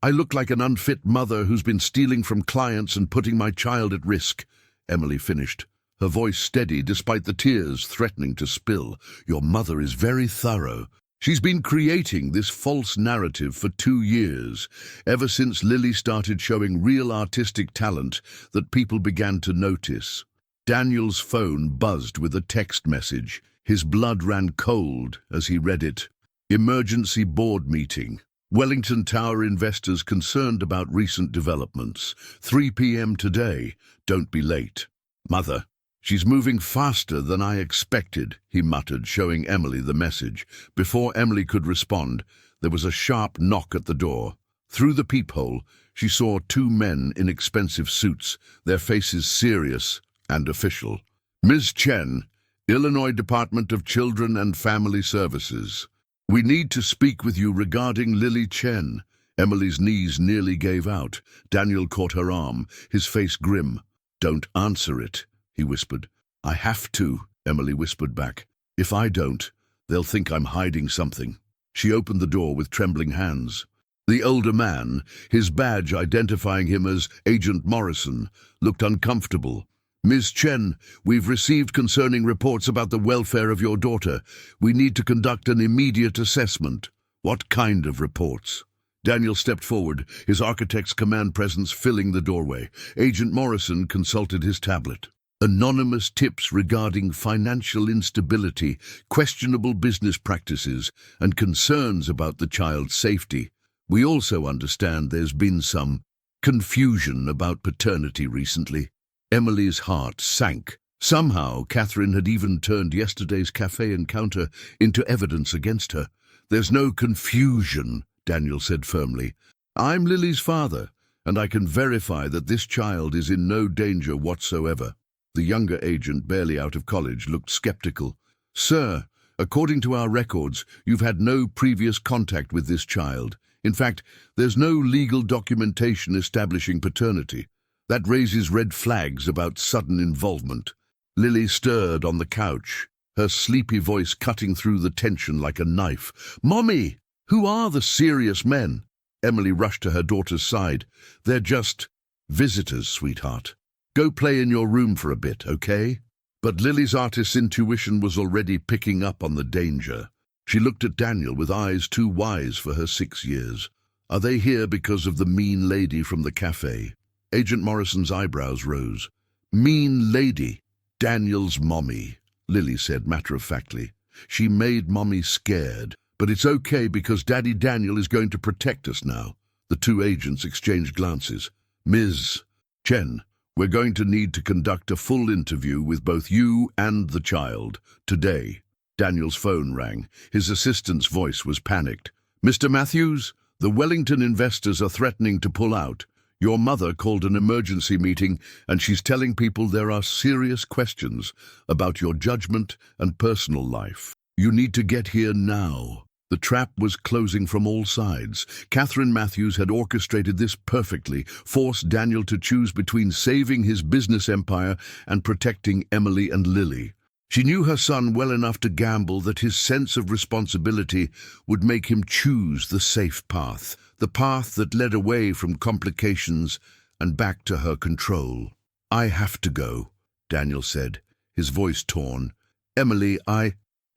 I look like an unfit mother who's been stealing from clients and putting my child at risk," Emily finished, her voice steady despite the tears threatening to spill. "Your mother is very thorough. She's been creating this false narrative for 2 years, ever since Lily started showing real artistic talent that people began to notice." Daniel's phone buzzed with a text message. His blood ran cold as he read it. "Emergency board meeting. Wellington Tower investors concerned about recent developments. 3 p.m. today. Don't be late." "Mother, she's moving faster than I expected," he muttered, showing Emily the message. Before Emily could respond, there was a sharp knock at the door. Through the peephole, she saw 2 men in expensive suits, their faces serious and official. "Ms. Chen," Illinois Department of Children and Family Services. We need to speak with you regarding Lily Chen. Emily's knees nearly gave out. Daniel caught her arm, his face grim. Don't answer it, he whispered. I have to, Emily whispered back. If I don't, they'll think I'm hiding something. She opened the door with trembling hands. The older man, his badge identifying him as Agent Morrison, looked uncomfortable. Ms. Chen, we've received concerning reports about the welfare of your daughter. We need to conduct an immediate assessment. What kind of reports? Daniel stepped forward, his architect's command presence filling the doorway. Agent Morrison consulted his tablet. Anonymous tips regarding financial instability, questionable business practices, and concerns about the child's safety. We also understand there's been some confusion about paternity recently. Emily's heart sank. Somehow, Catherine had even turned yesterday's cafe encounter into evidence against her. There's no confusion, Daniel said firmly. I'm Lily's father, and I can verify that this child is in no danger whatsoever. The younger agent, barely out of college, looked skeptical. Sir, according to our records, you've had no previous contact with this child. In fact, there's no legal documentation establishing paternity. That raises red flags about sudden involvement. Lily stirred on the couch, her sleepy voice cutting through the tension like a knife. Mommy, who are the serious men? Emily rushed to her daughter's side. They're just visitors, sweetheart. Go play in your room for a bit, okay? But Lily's artist's intuition was already picking up on the danger. She looked at Daniel with eyes too wise for her 6 years. Are they here because of the mean lady from the cafe? Agent Morrison's eyebrows rose. Mean lady? Daniel's mommy, Lily said matter-of-factly. She made mommy scared, but it's okay because Daddy Daniel is going to protect us now. The two agents exchanged glances. Ms. Chen, we're going to need to conduct a full interview with both you and the child today. Daniel's phone rang. His assistant's voice was panicked. Mr. Matthews, the Wellington investors are threatening to pull out. Your mother called an emergency meeting and she's telling people there are serious questions about your judgment and personal life. You need to get here now. The trap was closing from all sides. Catherine Matthews had orchestrated this perfectly, forced Daniel to choose between saving his business empire and protecting Emily and Lily. She knew her son well enough to gamble that his sense of responsibility would make him choose the safe path, the path that led away from complications and back to her control. I have to go, Daniel said, his voice torn. Emily,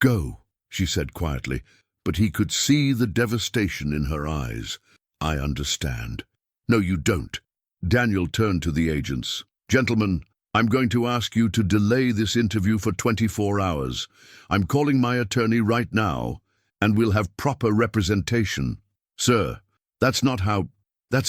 go, she said quietly, but he could see the devastation in her eyes. I understand. No, you don't. Daniel turned to the agents. Gentlemen, I'm going to ask you to delay this interview for 24 hours. I'm calling my attorney right now, and we'll have proper representation. Sir, that's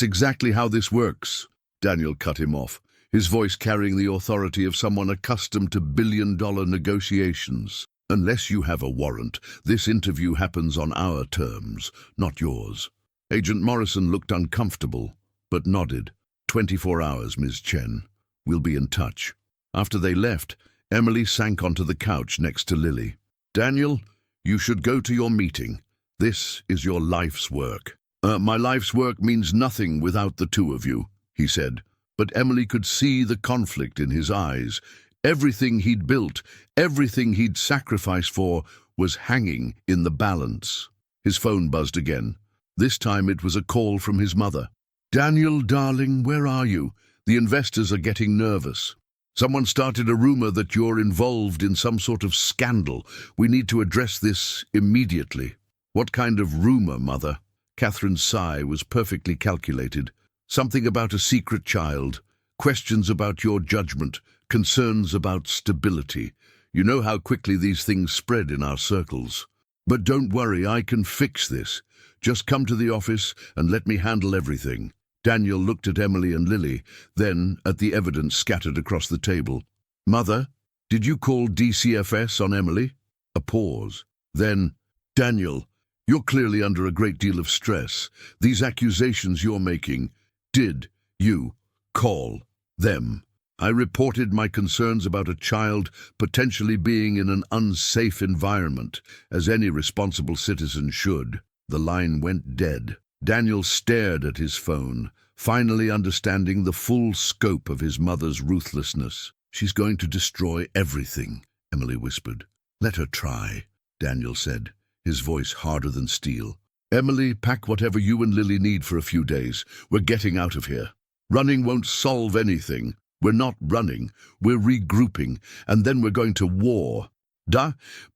exactly how this works. Daniel cut him off, his voice carrying the authority of someone accustomed to billion-dollar negotiations. Unless you have a warrant, this interview happens on our terms, not yours. Agent Morrison looked uncomfortable, but nodded. 24 hours, Ms. Chen. We'll be in touch. After they left, Emily sank onto the couch next to Lily. Daniel, you should go to your meeting. This is your life's work. My life's work means nothing without the two of you, he said. But Emily could see the conflict in his eyes. Everything he'd built, everything he'd sacrificed for, was hanging in the balance. His phone buzzed again. This time it was a call from his mother. Daniel, darling, where are you? The investors are getting nervous. Someone started a rumor that you're involved in some sort of scandal. We need to address this immediately. What kind of rumor, Mother? Catherine's sigh was perfectly calculated. Something about a secret child, questions about your judgment, concerns about stability. You know how quickly these things spread in our circles. But don't worry, I can fix this. Just come to the office and let me handle everything. Daniel looked at Emily and Lily, then at the evidence scattered across the table. Mother, did you call DCFS on Emily? A pause. Then, Daniel, you're clearly under a great deal of stress. These accusations you're making, did you call them? I reported my concerns about a child potentially being in an unsafe environment, as any responsible citizen should. The line went dead. Daniel stared at his phone, finally understanding the full scope of his mother's ruthlessness. "She's going to destroy everything," Emily whispered. "Let her try," Daniel said, his voice harder than steel. "Emily, pack whatever you and Lily need for a few days. We're getting out of here. Running won't solve anything. We're not running, we're regrouping, and then we're going to war."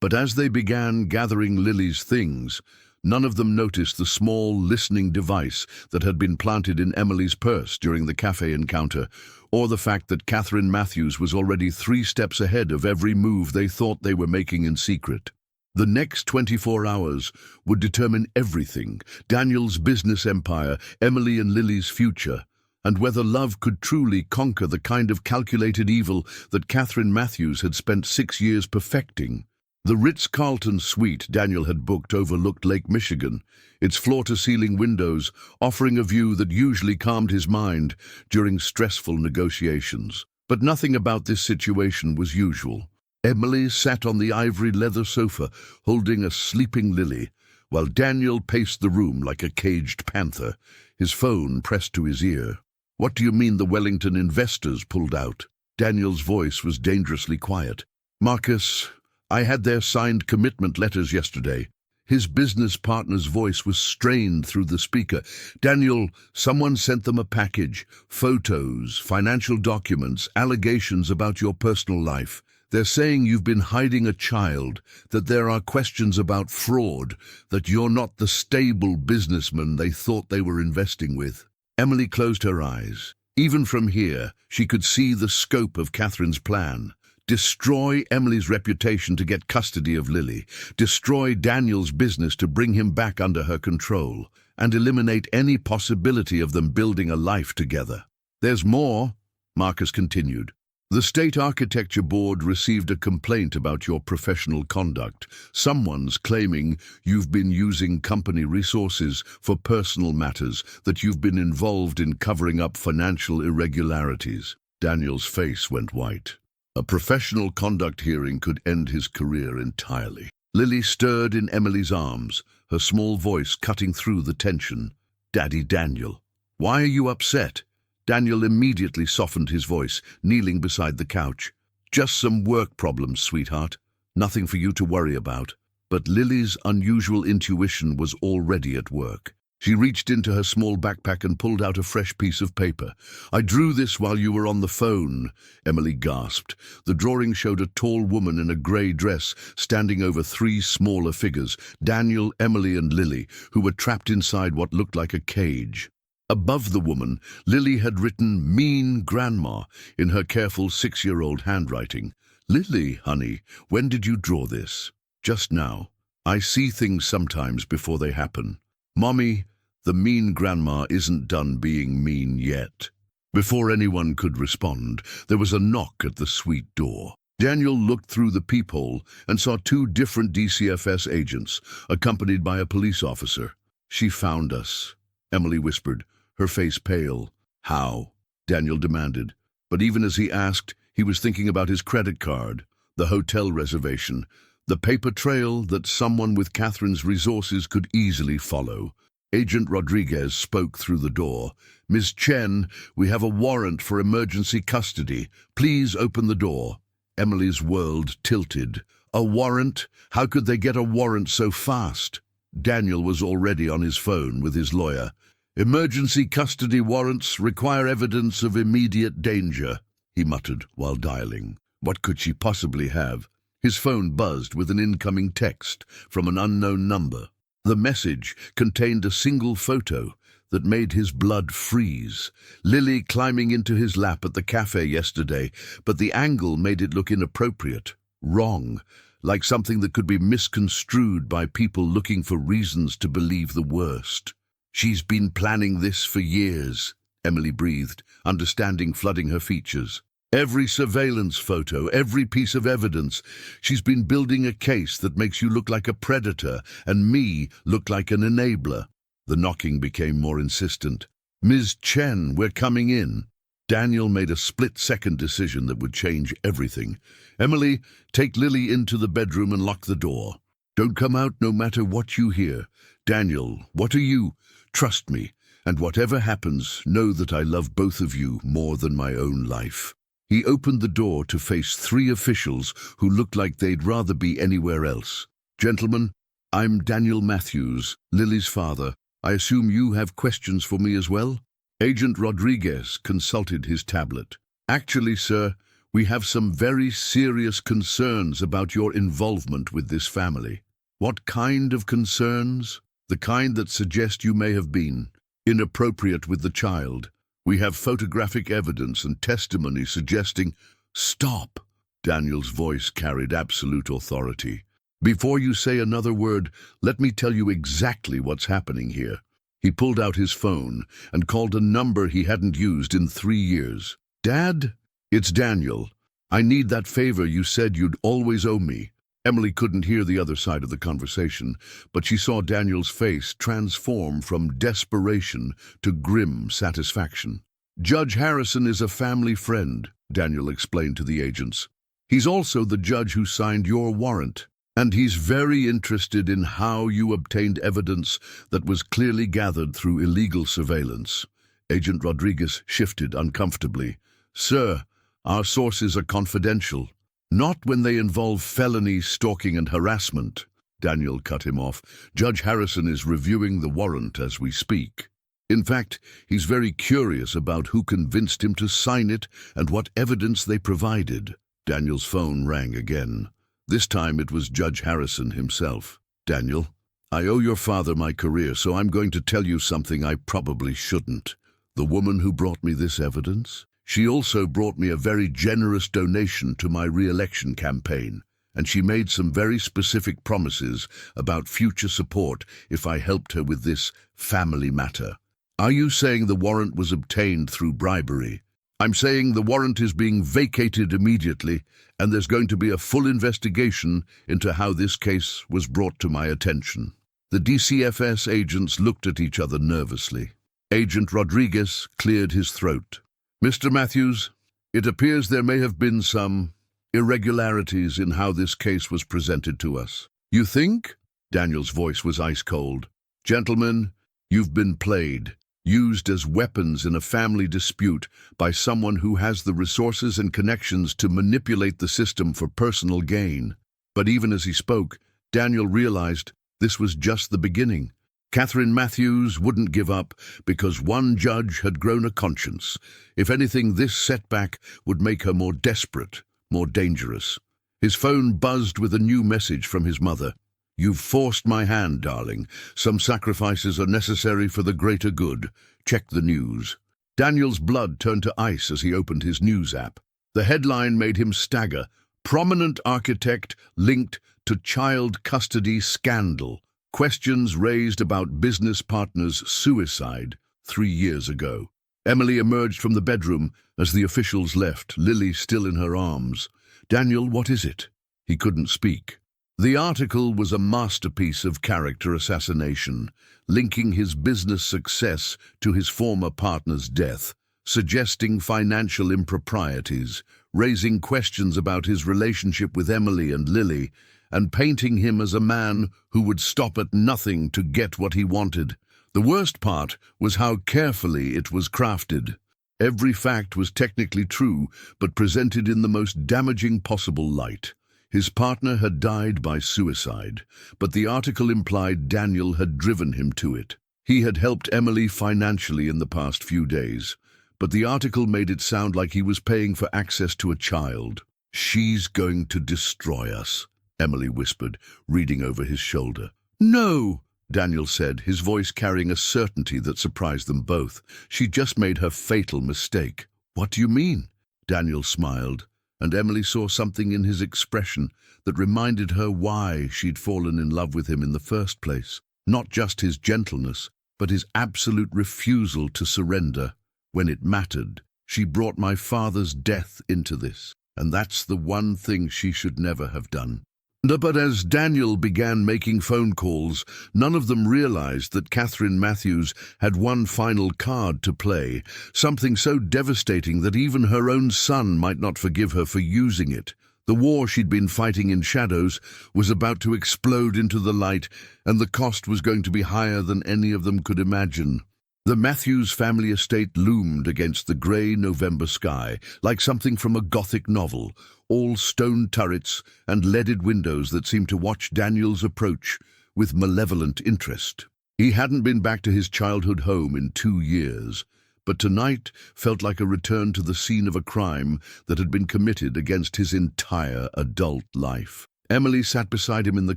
But as they began gathering Lily's things, none of them noticed the small listening device that had been planted in Emily's purse during the cafe encounter, or the fact that Catherine Matthews was already 3 steps ahead of every move they thought they were making in secret. The next 24 hours would determine everything: Daniel's business empire, Emily and Lily's future, and whether love could truly conquer the kind of calculated evil that Catherine Matthews had spent 6 years perfecting. The Ritz-Carlton suite Daniel had booked overlooked Lake Michigan, its floor-to-ceiling windows offering a view that usually calmed his mind during stressful negotiations. But nothing about this situation was usual. Emily sat on the ivory leather sofa, holding a sleeping Lily, while Daniel paced the room like a caged panther, his phone pressed to his ear. "What do you mean the Wellington investors pulled out?" Daniel's voice was dangerously quiet. "Marcus, I had their signed commitment letters yesterday." His business partner's voice was strained through the speaker. "Daniel, someone sent them a package, photos, financial documents, allegations about your personal life. They're saying you've been hiding a child, that there are questions about fraud, that you're not the stable businessman they thought they were investing with." Emily closed her eyes. Even from here, she could see the scope of Catherine's plan. Destroy Emily's reputation to get custody of Lily, destroy Daniel's business to bring him back under her control, and eliminate any possibility of them building a life together. "There's more," Marcus continued. "The State Architecture Board received a complaint about your professional conduct. Someone's claiming you've been using company resources for personal matters, that you've been involved in covering up financial irregularities." Daniel's face went white. A professional conduct hearing could end his career entirely. Lily stirred in Emily's arms, her small voice cutting through the tension. "Daddy Daniel, why are you upset?" Daniel immediately softened his voice, kneeling beside the couch. "Just some work problems, sweetheart. Nothing for you to worry about." But Lily's unusual intuition was already at work. She reached into her small backpack and pulled out a fresh piece of paper. "I drew this while you were on the phone," Emily gasped. The drawing showed a tall woman in a grey dress standing over 3 smaller figures, Daniel, Emily and Lily, who were trapped inside what looked like a cage. Above the woman, Lily had written "Mean Grandma" in her careful 6-year-old handwriting. "Lily, honey, when did you draw this?" "Just now. I see things sometimes before they happen." "Mommy, the mean grandma isn't done being mean yet." Before anyone could respond, there was a knock at the suite door. Daniel looked through the peephole and saw 2 different DCFS agents, accompanied by a police officer. "She found us," Emily whispered, her face pale. "How?" Daniel demanded. But even as he asked, he was thinking about his credit card, the hotel reservation, the paper trail that someone with Catherine's resources could easily follow. Agent Rodriguez spoke through the door. "Ms. Chen, we have a warrant for emergency custody. Please open the door." Emily's world tilted. "A warrant? How could they get a warrant so fast?" Daniel was already on his phone with his lawyer. "Emergency custody warrants require evidence of immediate danger," he muttered while dialing. What could she possibly have? His phone buzzed with an incoming text from an unknown number. The message contained a single photo that made his blood freeze. Lily climbing into his lap at the cafe yesterday, but the angle made it look inappropriate, wrong, like something that could be misconstrued by people looking for reasons to believe the worst. "She's been planning this for years," Emily breathed, understanding flooding her features. "Every surveillance photo, every piece of evidence. She's been building a case that makes you look like a predator and me look like an enabler." The knocking became more insistent. "Ms. Chen, we're coming in." Daniel made a split-second decision that would change everything. Emily, take Lily into the bedroom and lock the door. Don't come out no matter what you hear. Daniel, what are you? Trust me, and whatever happens, know that I love both of you more than my own life. He opened the door to face 3 officials who looked like they'd rather be anywhere else. Gentlemen, I'm Daniel Matthews, Lily's father. I assume you have questions for me as well? Agent Rodriguez consulted his tablet. Actually, sir, we have some very serious concerns about your involvement with this family. What kind of concerns? The kind that suggest you may have been inappropriate with the child. We have photographic evidence and testimony suggesting— Stop! Daniel's voice carried absolute authority. Before you say another word, let me tell you exactly what's happening here. He pulled out his phone and called a number he hadn't used in 3 years. Dad? It's Daniel. I need that favor you said you'd always owe me. Emily couldn't hear the other side of the conversation, but she saw Daniel's face transform from desperation to grim satisfaction. Judge Harrison is a family friend, Daniel explained to the agents. He's also the judge who signed your warrant, and he's very interested in how you obtained evidence that was clearly gathered through illegal surveillance. Agent Rodriguez shifted uncomfortably. Sir, our sources are confidential. Not when they involve felony stalking and harassment. Daniel cut him off. Judge Harrison is reviewing the warrant as we speak. In fact, he's very curious about who convinced him to sign it and what evidence they provided. Daniel's phone rang again. This time it was Judge Harrison himself. Daniel, I owe your father my career, so I'm going to tell you something I probably shouldn't. The woman who brought me this evidence, she also brought me a very generous donation to my re-election campaign, and she made some very specific promises about future support if I helped her with this family matter. Are you saying the warrant was obtained through bribery? I'm saying the warrant is being vacated immediately, and there's going to be a full investigation into how this case was brought to my attention. The DCFS agents looked at each other nervously. Agent Rodriguez cleared his throat. Mr. Matthews, it appears there may have been some irregularities in how this case was presented to us. You think? Daniel's voice was ice cold. Gentlemen, you've been played, used as weapons in a family dispute by someone who has the resources and connections to manipulate the system for personal gain. But even as he spoke, Daniel realized this was just the beginning. Catherine Matthews wouldn't give up because one judge had grown a conscience. If anything, this setback would make her more desperate, more dangerous. His phone buzzed with a new message from his mother. You've forced my hand, darling. Some sacrifices are necessary for the greater good. Check the news. Daniel's blood turned to ice as he opened his news app. The headline made him stagger. Prominent architect linked to child custody scandal. Questions raised about business partner's suicide 3 years ago. Emily emerged from the bedroom as the officials left, Lily still in her arms. Daniel, what is it? He couldn't speak. The article was a masterpiece of character assassination, linking his business success to his former partner's death, suggesting financial improprieties, raising questions about his relationship with Emily and Lily, and painting him as a man who would stop at nothing to get what he wanted. The worst part was how carefully it was crafted. Every fact was technically true, but presented in the most damaging possible light. His partner had died by suicide, but the article implied Daniel had driven him to it. He had helped Emily financially in the past few days, but the article made it sound like he was paying for access to a child. She's going to destroy us, Emily whispered, reading over his shoulder. No, Daniel said, his voice carrying a certainty that surprised them both. She just made her fatal mistake. What do you mean? Daniel smiled, and Emily saw something in his expression that reminded her why she'd fallen in love with him in the first place. Not just his gentleness, but his absolute refusal to surrender. When it mattered, she brought my father's death into this, and that's the one thing she should never have done. But as Daniel began making phone calls, none of them realized that Catherine Matthews had one final card to play, something so devastating that even her own son might not forgive her for using it. The war she'd been fighting in shadows was about to explode into the light, and the cost was going to be higher than any of them could imagine. The Matthews family estate loomed against the grey November sky, like something from a Gothic novel, all stone turrets and leaded windows that seemed to watch Daniel's approach with malevolent interest. He hadn't been back to his childhood home in 2 years, but tonight felt like a return to the scene of a crime that had been committed against his entire adult life. Emily sat beside him in the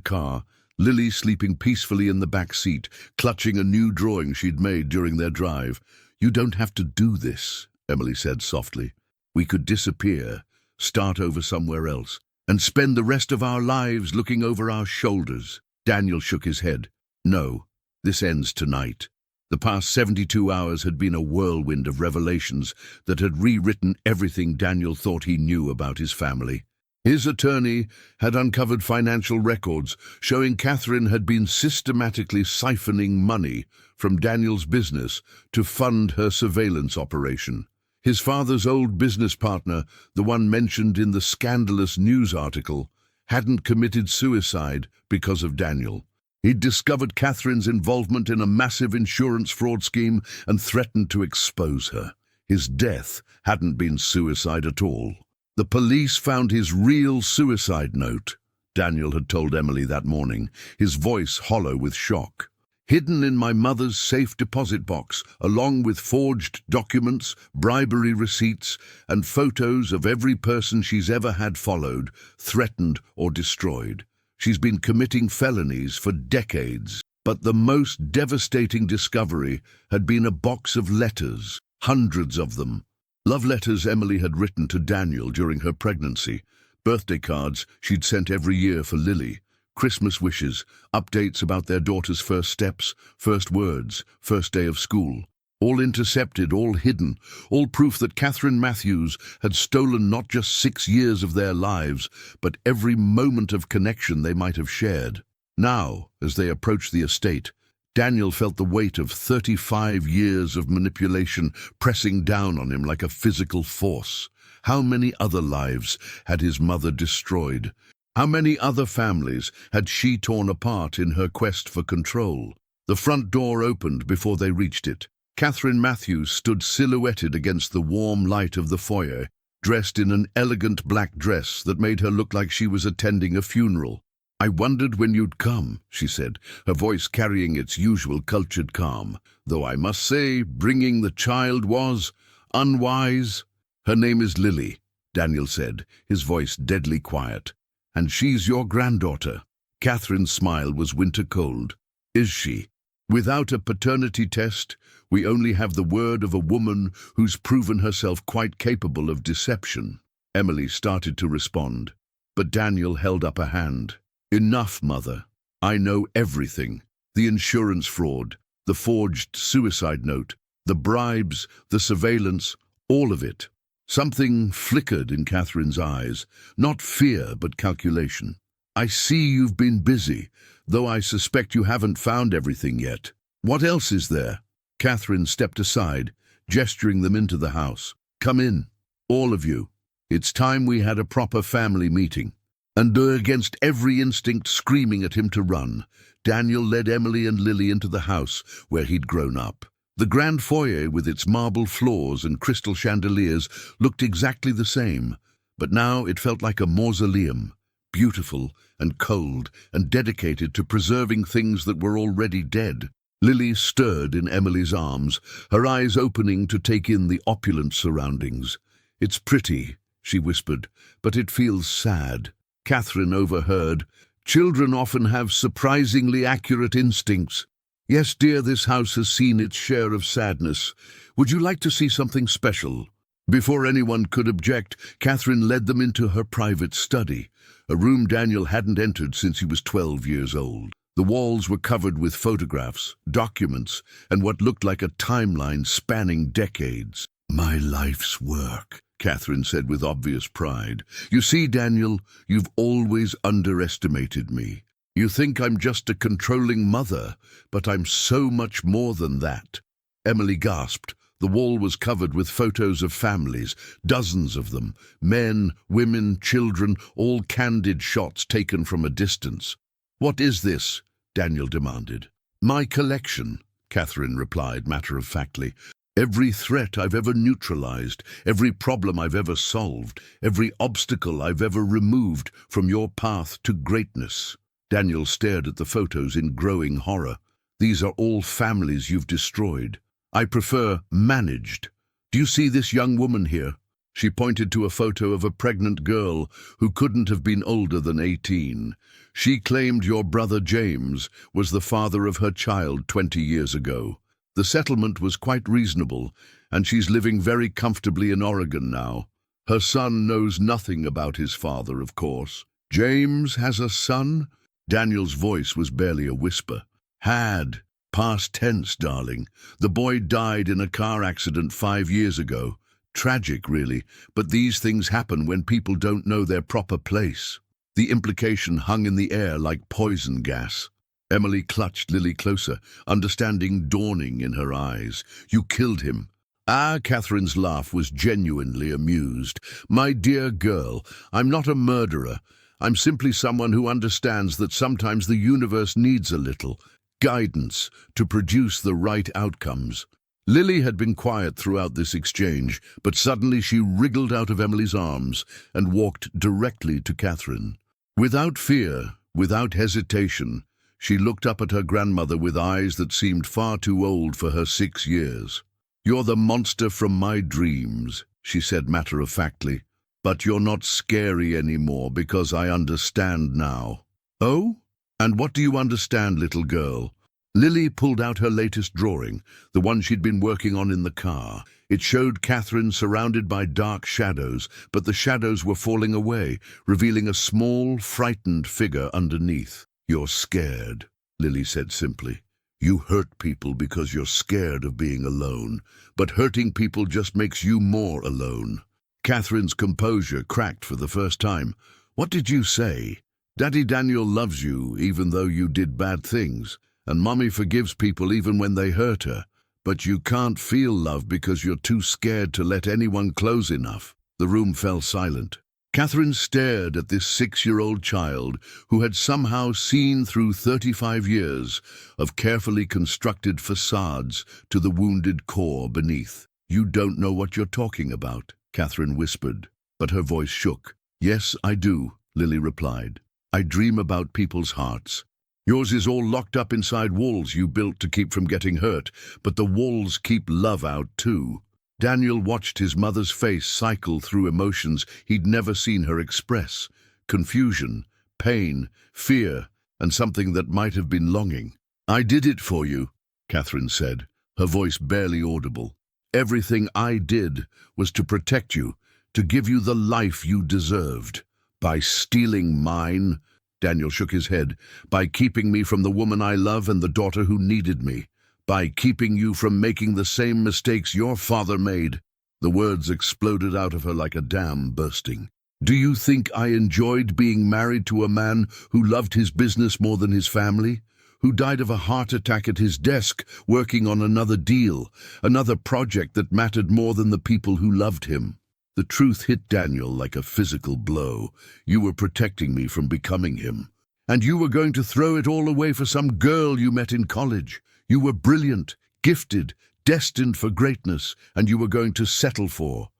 car, Lily sleeping peacefully in the back seat, clutching a new drawing she'd made during their drive. "You don't have to do this," Emily said softly. "We could disappear, start over somewhere else, and spend the rest of our lives looking over our shoulders." Daniel shook his head. "No, this ends tonight." The past 72 hours had been a whirlwind of revelations that had rewritten everything Daniel thought he knew about his family. His attorney had uncovered financial records showing Catherine had been systematically siphoning money from Daniel's business to fund her surveillance operation. His father's old business partner, the one mentioned in the scandalous news article, hadn't committed suicide because of Daniel. He'd discovered Catherine's involvement in a massive insurance fraud scheme and threatened to expose her. His death hadn't been suicide at all. The police found his real suicide note, Daniel had told Emily that morning, his voice hollow with shock. "Hidden in my mother's safe deposit box, along with forged documents, bribery receipts, and photos of every person she's ever had followed, threatened, or destroyed. She's been committing felonies for decades." But the most devastating discovery had been a box of letters, hundreds of them. Love letters Emily had written to Daniel during her pregnancy, birthday cards she'd sent every year for Lily, Christmas wishes, updates about their daughter's first steps, first words, first day of school. All intercepted, all hidden, all proof that Catherine Matthews had stolen not just 6 years of their lives, but every moment of connection they might have shared. Now, as they approached the estate, Daniel felt the weight of 35 years of manipulation pressing down on him like a physical force. How many other lives had his mother destroyed? How many other families had she torn apart in her quest for control? The front door opened before they reached it. Catherine Matthews stood silhouetted against the warm light of the foyer, dressed in an elegant black dress that made her look like she was attending a funeral. "I wondered when you'd come," she said, her voice carrying its usual cultured calm, "though I must say bringing the child was unwise." "Her name is Lily," Daniel said, his voice deadly quiet. "And she's your granddaughter." Catherine's smile was winter cold. "Is she? Without a paternity test, we only have the word of a woman who's proven herself quite capable of deception." Emily started to respond, but Daniel held up a hand. "Enough, Mother. I know everything. The insurance fraud, the forged suicide note, the bribes, the surveillance, all of it." Something flickered in Catherine's eyes, not fear but calculation. "I see you've been busy, though I suspect you haven't found everything yet. What else is there?" Catherine stepped aside, gesturing them into the house. "Come in, all of you. It's time we had a proper family meeting." And against every instinct screaming at him to run, Daniel led Emily and Lily into the house where he'd grown up. The grand foyer with its marble floors and crystal chandeliers looked exactly the same, but now it felt like a mausoleum, beautiful and cold and dedicated to preserving things that were already dead. Lily stirred in Emily's arms, her eyes opening to take in the opulent surroundings. "It's pretty," she whispered, "but it feels sad." Catherine overheard. "Children often have surprisingly accurate instincts." "Yes, dear, this house has seen its share of sadness. Would you like to see something special?" Before anyone could object, Catherine led them into her private study, a room Daniel hadn't entered since he was 12 years old. The walls were covered with photographs, documents, and what looked like a timeline spanning decades. "My life's work," Catherine said with obvious pride. You see, Daniel, you've always underestimated me. You think I'm just a controlling mother, but I'm so much more than that. Emily gasped. The wall was covered with photos of families, dozens of them, men, women, children, all candid shots taken from a distance. What is this? Daniel demanded. My collection, Catherine replied matter-of-factly. Every threat I've ever neutralized, every problem I've ever solved, every obstacle I've ever removed from your path to greatness. Daniel stared at the photos in growing horror. These are all families you've destroyed. I prefer managed. Do you see this young woman here? She pointed to a photo of a pregnant girl who couldn't have been older than 18. She claimed your brother James was the father of her child 20 years ago. The settlement was quite reasonable, and she's living very comfortably in Oregon now. Her son knows nothing about his father, of course. James has a son? Daniel's voice was barely a whisper. Had. Past tense, darling. The boy died in a car accident 5 years ago. Tragic, really, but these things happen when people don't know their proper place. The implication hung in the air like poison gas. Emily clutched Lily closer, understanding dawning in her eyes. You killed him. Ah, Catherine's laugh was genuinely amused. My dear girl, I'm not a murderer. I'm simply someone who understands that sometimes the universe needs a little guidance to produce the right outcomes. Lily had been quiet throughout this exchange, but suddenly she wriggled out of Emily's arms and walked directly to Catherine. Without fear, without hesitation, she looked up at her grandmother with eyes that seemed far too old for her 6 years. You're the monster from my dreams, she said matter-of-factly. But you're not scary anymore because I understand now. Oh? And what do you understand, little girl? Lily pulled out her latest drawing, the one she'd been working on in the car. It showed Catherine surrounded by dark shadows, but the shadows were falling away, revealing a small, frightened figure underneath. You're scared, Lily said simply. You hurt people because you're scared of being alone, but hurting people just makes you more alone. Catherine's composure cracked for the first time. What did you say? Daddy Daniel loves you even though you did bad things, and Mommy forgives people even when they hurt her. But you can't feel love because you're too scared to let anyone close enough. The room fell silent. Catherine stared at this 6-year-old child who had somehow seen through 35 years of carefully constructed facades to the wounded core beneath. You don't know what you're talking about, Catherine whispered, but her voice shook. Yes, I do, Lily replied. I dream about people's hearts. Yours is all locked up inside walls you built to keep from getting hurt, but the walls keep love out too. Daniel watched his mother's face cycle through emotions he'd never seen her express. Confusion, pain, fear, and something that might have been longing. I did it for you, Catherine said, her voice barely audible. Everything I did was to protect you, to give you the life you deserved. By stealing mine, Daniel shook his head, by keeping me from the woman I love and the daughter who needed me. By keeping you from making the same mistakes your father made. The words exploded out of her like a dam bursting. Do you think I enjoyed being married to a man who loved his business more than his family? Who died of a heart attack at his desk, working on another deal, another project that mattered more than the people who loved him? The truth hit Daniel like a physical blow. You were protecting me from becoming him. And you were going to throw it all away for some girl you met in college. You were brilliant, gifted, destined for greatness, and you were going to settle for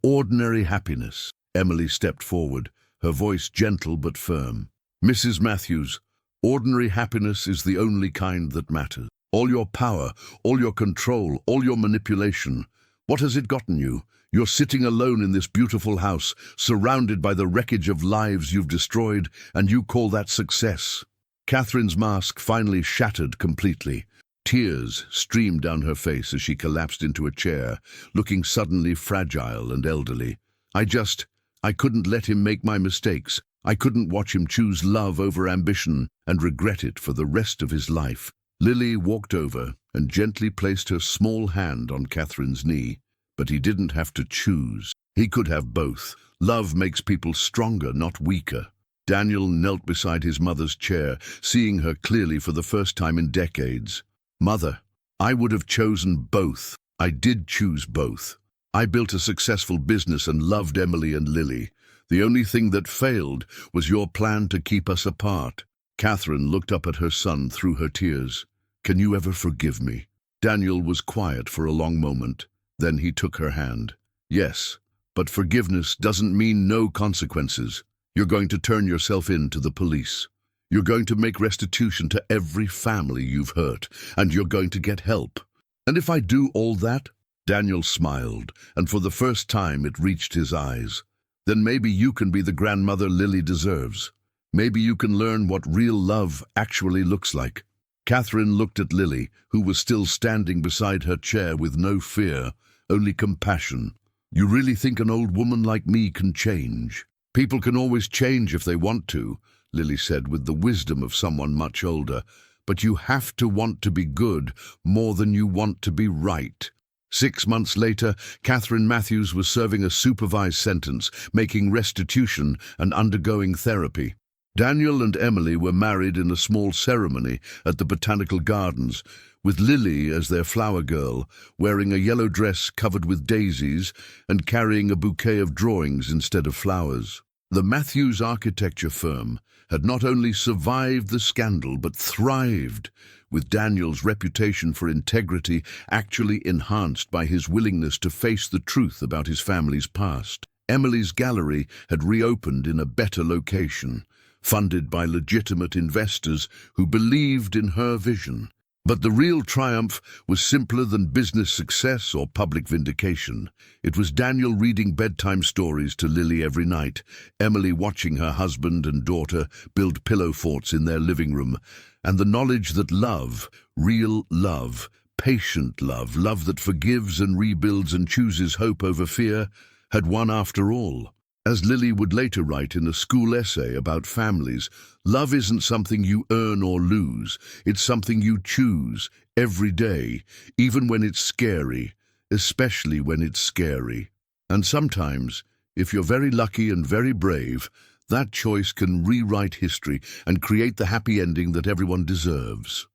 ordinary happiness. Emily stepped forward, her voice gentle but firm. Mrs. Matthews, ordinary happiness is the only kind that matters. All your power, all your control, all your manipulation. What has it gotten you? You're sitting alone in this beautiful house, surrounded by the wreckage of lives you've destroyed, and you call that success. Catherine's mask finally shattered completely. Tears streamed down her face as she collapsed into a chair, looking suddenly fragile and elderly. I couldn't let him make my mistakes. I couldn't watch him choose love over ambition and regret it for the rest of his life. Lily walked over and gently placed her small hand on Catherine's knee, but he didn't have to choose. He could have both. Love makes people stronger, not weaker. Daniel knelt beside his mother's chair, seeing her clearly for the first time in decades. Mother, I would have chosen both. I did choose both. I built a successful business and loved Emily and Lily. The only thing that failed was your plan to keep us apart. Catherine looked up at her son through her tears. Can you ever forgive me? Daniel was quiet for a long moment. Then he took her hand. Yes, but forgiveness doesn't mean no consequences. You're going to turn yourself in to the police. You're going to make restitution to every family you've hurt, and you're going to get help. And if I do all that? Daniel smiled, and for the first time it reached his eyes. Then maybe you can be the grandmother Lily deserves. Maybe you can learn what real love actually looks like. Catherine looked at Lily, who was still standing beside her chair with no fear, only compassion. You really think an old woman like me can change? People can always change if they want to, Lily said with the wisdom of someone much older. But you have to want to be good more than you want to be right. 6 months later, Catherine Matthews was serving a supervised sentence, making restitution and undergoing therapy. Daniel and Emily were married in a small ceremony at the Botanical Gardens, with Lily as their flower girl, wearing a yellow dress covered with daisies and carrying a bouquet of drawings instead of flowers. The Matthews architecture firm had not only survived the scandal but thrived, with Daniel's reputation for integrity actually enhanced by his willingness to face the truth about his family's past. Emily's gallery had reopened in a better location, funded by legitimate investors who believed in her vision. But the real triumph was simpler than business success or public vindication. It was Daniel reading bedtime stories to Lily every night, Emily watching her husband and daughter build pillow forts in their living room, and the knowledge that love, real love, patient love, love that forgives and rebuilds and chooses hope over fear, had won after all. As Lily would later write in a school essay about families, love isn't something you earn or lose, it's something you choose every day, even when it's scary, especially when it's scary. And sometimes, if you're very lucky and very brave, that choice can rewrite history and create the happy ending that everyone deserves.